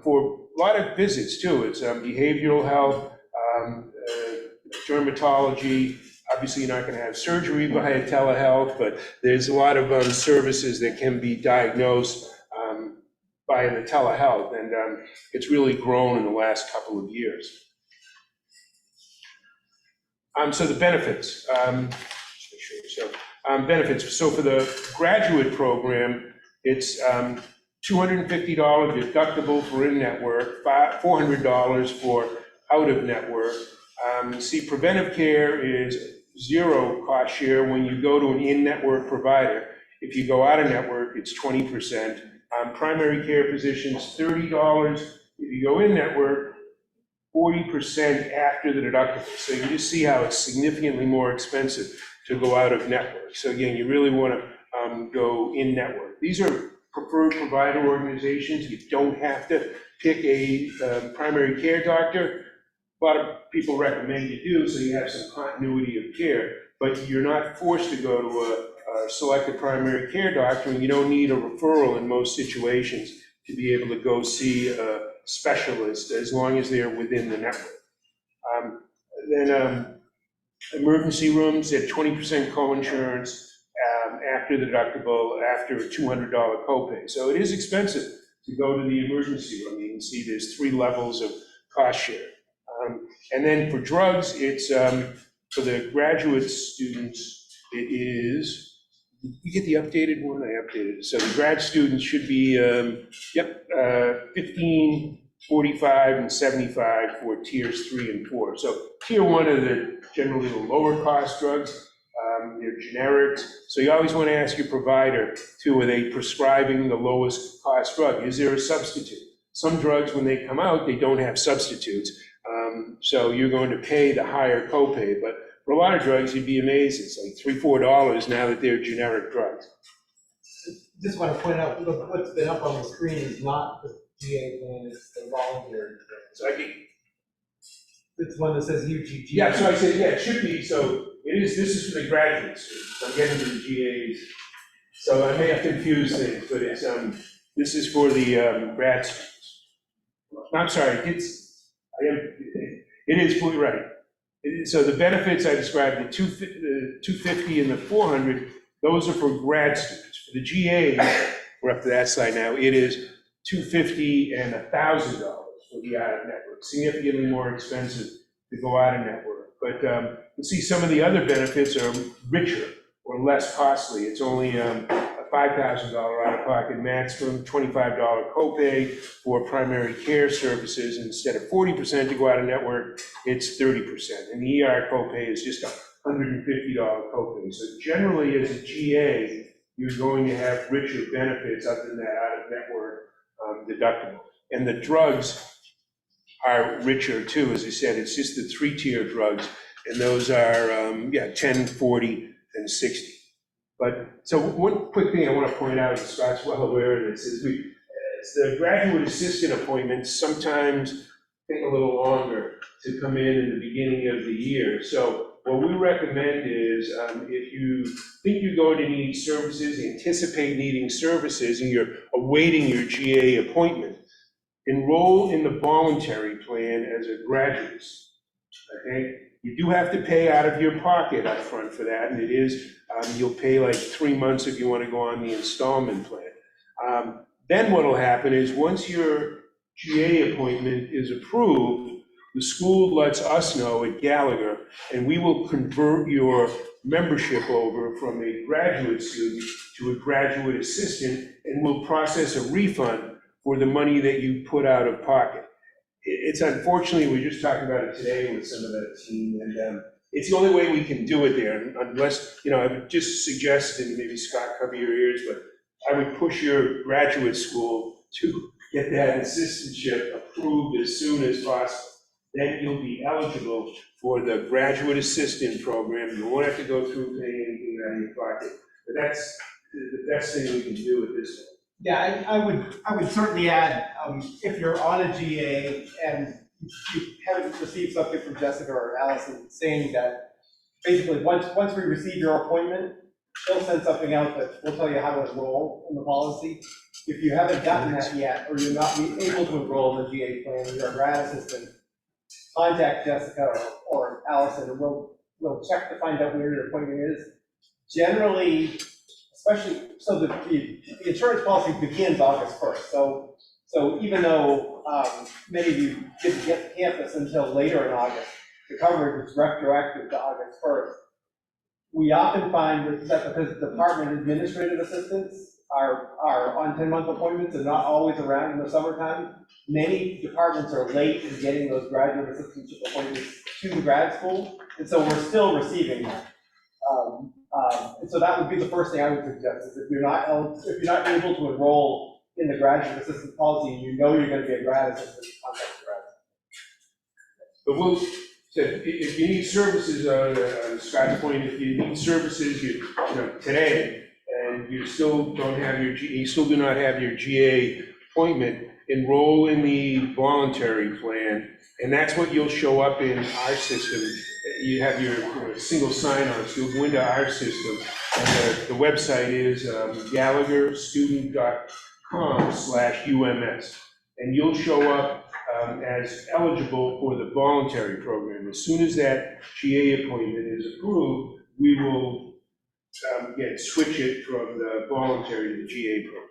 for a lot of visits too. It's behavioral health, dermatology. Obviously, you're not going to have surgery via telehealth, but there's a lot of services that can be diagnosed by the telehealth, and it's really grown in the last couple of years. So the benefits, benefits. So for the graduate program, it's $250 deductible for in-network, $400 for out-of-network. See, preventive care is zero cost share when you go to an in-network provider. If you go out-of-network, it's 20%. Primary care physicians, $30. If you go in-network, 40% after the deductible. So you just see how it's significantly more expensive to go out of network. So again, you really want to go in-network. These are preferred provider organizations. You don't have to pick a primary care doctor. A lot of people recommend you do, so you have some continuity of care, but you're not forced to go to a selected primary care doctor, and you don't need a referral in most situations to be able to go see a specialist as long as they're within the network. Then emergency rooms at 20% coinsurance after the deductible, after a $200 copay. So it is expensive to go to the emergency room. You can see there's 3 levels of cost share. And then for drugs, it's for the graduate students, it is, you get the updated one? I updated it. So the grad students should be, 15, 45, and 75 for tiers 3 and 4. So tier 1 are generally the lower cost drugs. They're generics. So you always want to ask your provider too, are they prescribing the lowest cost drug? Is there a substitute? Some drugs, when they come out, they don't have substitutes. So you're going to pay the higher copay, but for a lot of drugs, you'd be amazed. It's like $3, $4 now that they're generic drugs. Just want to point out, look, what's been up on the screen is not the GA plan, it's the voluntary plan. So I can, It's one that says UGG. yeah, so I said, yeah, it should be, so it is, this is for the graduate students. I'm getting to the GAs. So I may have confused things, but it's, this is for the grad students. I'm sorry, it is fully right. So the benefits I described, the 250 and the 400, those are for grad students. For the GAs, we're up to that slide now, it is $250 and $1,000 for the out-of-network, significantly more expensive to go out-of-network. But you see some of the other benefits are richer or less costly. It's only a $5,000 out-of-pocket maximum, $25 copay for primary care services. Instead of 40% to go out-of-network, it's 30%. And the ER copay is just $150 copay. So generally, as a GA, you're going to have richer benefits other than that out-of-network deductible. And the drugs are richer too. As I said, it's just the 3-tier drugs, and those are 10, 40, and 60. But so one quick thing I want to point out, and Scott's well aware of this, is the graduate assistant appointments sometimes take a little longer to come in the beginning of the year. So what we recommend is if you think you're going to need services, anticipate needing services, and you're awaiting your GA appointment, enroll in the voluntary plan as a graduate, okay? You do have to pay out of your pocket up front for that, and it is, you'll pay like 3 months if you want to go on the installment plan. Then what'll happen is once your GA appointment is approved, the school lets us know at Gallagher, and we will convert your membership over from a graduate student to a graduate assistant, and we'll process a refund for the money that you put out of pocket. It's unfortunately, we just talked about it today with some of the team, and it's the only way we can do it there, unless, I would just suggest, and maybe Scott cover your ears, but I would push your graduate school to get that assistantship approved as soon as possible. Then you'll be eligible for the graduate assistant program. You won't have to go through paying anything out of your pocket. But that's the best thing we can do at this point. Yeah, I would certainly add, if you're on a GA and you haven't received something from Jessica or Allison saying that, basically, once we receive your appointment, they'll send something out that will tell you how to enroll in the policy. If you haven't gotten that yet, or you're not able to enroll in the GA plan, or you're a grad assistant, contact Jessica or Allison, and we'll check to find out where your appointment is. Generally, especially, so the insurance policy begins August 1st. So even though many of you didn't get to campus until later in August, the coverage is retroactive to August 1st. We often find that because the department administrative assistants are on 10-month appointments and not always around in the summertime, many departments are late in getting those graduate assistantship appointments to the grad school, and so we're still receiving them. And so that would be the first thing I would suggest, is if you're not able to enroll in the graduate assistant policy and you know you're going to be a grad assistant, contact the grad. But if you need services, Scott's point, if you need services, today, and you still don't have you still do not have your GA appointment, enroll in the voluntary plan, and that's what you'll show up in our system. You have your single sign-on, so you'll go into our system, and the website is gallagherstudent.com/UMS, and you'll show up as eligible for the voluntary program. As soon as that GA appointment is approved, we will switch it from the voluntary to the GA program.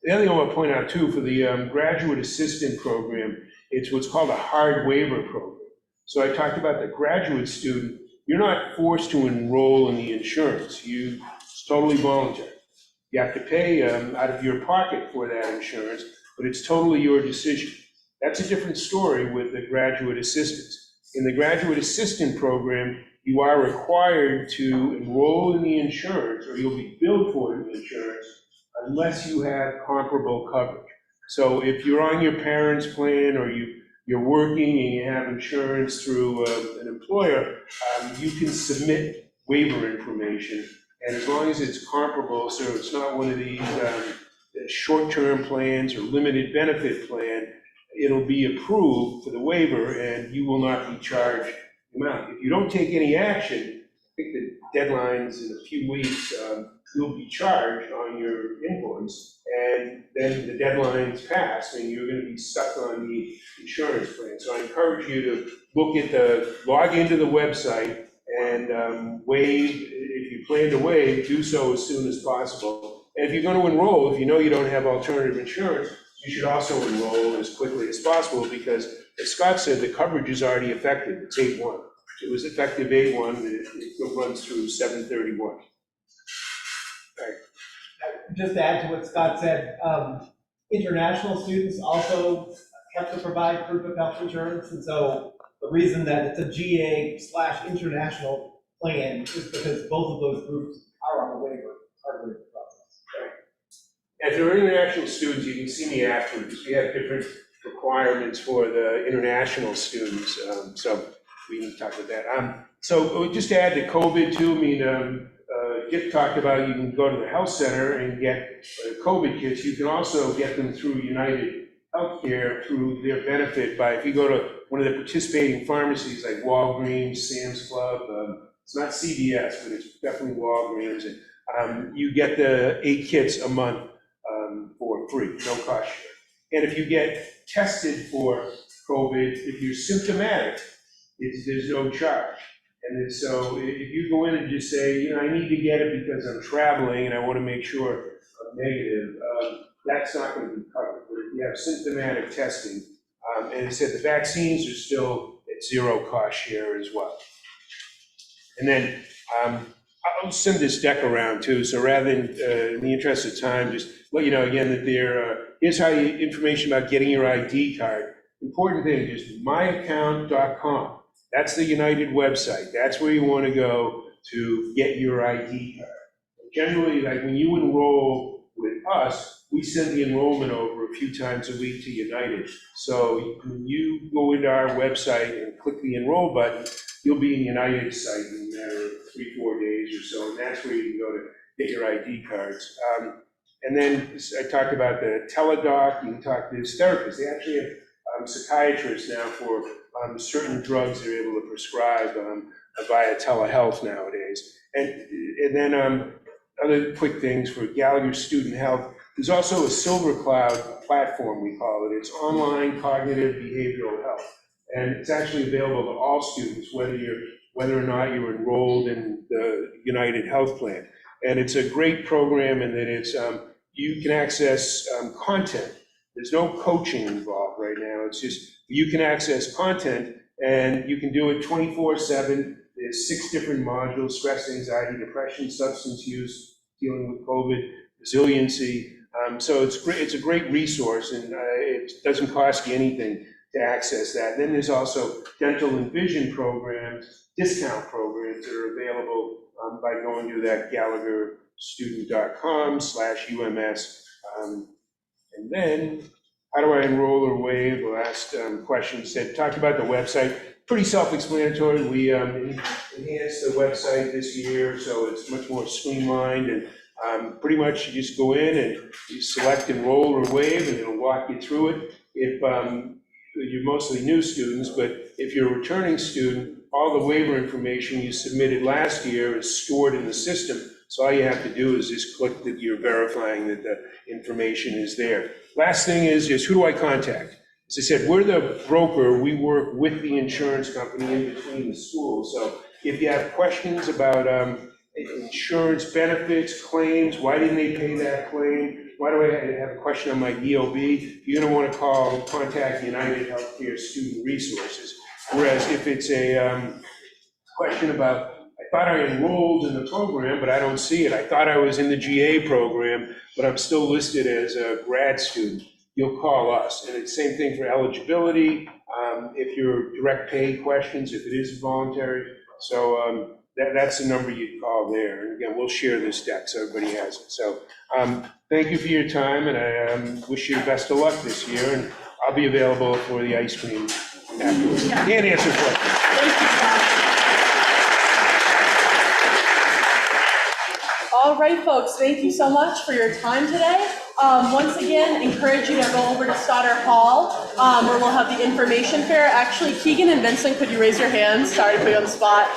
The other thing I want to point out too, for the graduate assistant program, it's what's called a hard waiver program. So I talked about the graduate student, you're not forced to enroll in the insurance. It's totally voluntary. You have to pay out of your pocket for that insurance, but it's totally your decision. That's a different story with the graduate assistants. In the graduate assistant program, you are required to enroll in the insurance, or you'll be billed for the insurance, unless you have comparable coverage. So if you're on your parents' plan, or you're working and you have insurance through an employer, you can submit waiver information, and as long as it's comparable, so it's not one of these short-term plans or limited benefit plan, it'll be approved for the waiver, and you will not be charged the amount. If you don't take any action, I think the deadline's in a few weeks, you'll be charged on your invoice, and then the deadline's passed, and you're gonna be stuck on the insurance plan. So I encourage you to log into the website and waive, if you plan to waive, do so as soon as possible. And if you're gonna enroll, if you know you don't have alternative insurance, you should also enroll as quickly as possible, because as Scott said, the coverage is already effective. It's 8/1. It was effective 8/1, it runs through 7/31. Just to add to what Scott said, international students also have to provide proof of health insurance, and so the reason that it's a GA/international plan is because both of those groups are on the waiver process. If there are international students, you can see me afterwards. We have different requirements for the international students, so we can talk about that. So just to add to COVID too, I mean, Dick talked about you can go to the health center and get COVID kits. You can also get them through United Healthcare through their benefit if you go to one of the participating pharmacies like Walgreens, Sam's Club. It's not CVS, but it's definitely Walgreens. And you get the 8 kits a month for free, no cost share. And if you get tested for COVID, if you're symptomatic, there's no charge. And so if you go in and just say, I need to get it because I'm traveling and I want to make sure I'm negative, that's not going to be covered. But if you have symptomatic testing, and it said the vaccines are still at 0 cost share as well. And then I'll send this deck around too, so rather than, in the interest of time, just let you know again that here's how information about getting your ID card. Important thing is myaccount.com. That's the United website. That's where you want to go to get your ID card. Generally, like when you enroll with us, we send the enrollment over a few times a week to United. So when you go into our website and click the enroll button, you'll be in United's site in a matter of 3-4 days or so, and that's where you can go to get your ID cards. And then I talked about the teledoc. You can talk to this therapist. They actually have psychiatrists now for certain drugs they're able to prescribe via telehealth nowadays. And then other quick things for Gallagher Student Health. There's also a Silver Cloud platform, we call it. It's online cognitive behavioral health. And it's actually available to all students, whether or not you're enrolled in the United Health Plan. And it's a great program in that it's you can access content. There's no coaching involved right now. It's just you can access content, and you can do it 24/7. There's 6 different modules: stress, anxiety, depression, substance use, dealing with COVID, resiliency. So it's great. It's a great resource, and it doesn't cost you anything to access that. Then there's also dental and vision programs, discount programs that are available by going to that gallagherstudent.com/UMS. And then, how do I enroll or waive? The last question talked about the website. Pretty self-explanatory. We enhanced the website this year, so it's much more streamlined. And Pretty much you just go in and you select enroll or waive, and it'll walk you through it. If you're mostly new students, but if you're a returning student, all the waiver information you submitted last year is stored in the system. So all you have to do is just click that you're verifying that the information is there. Last thing is who do I contact? As I said, we're the broker. We work with the insurance company in between the schools. So if you have questions about insurance benefits, claims, why didn't they pay that claim? Why do I have a question on my EOB? You're gonna wanna contact United Healthcare Student Resources. Whereas if it's a question about, I thought I enrolled in the program, but I don't see it. I thought I was in the GA program, but I'm still listed as a grad student. You'll call us. And it's the same thing for eligibility, if you're direct pay questions, if it is voluntary. So that's the number you'd call there. And again, we'll share this deck so everybody has it. So thank you for your time, and I wish you the best of luck this year. And I'll be available for the ice cream afterwards. And answer questions. Thank you, Scott. All right, folks, thank you so much for your time today. Once again, encourage you to go over to Stoddard Hall, where we'll have the information fair. Actually, Keegan and Vincent, could you raise your hands? Sorry to put you on the spot.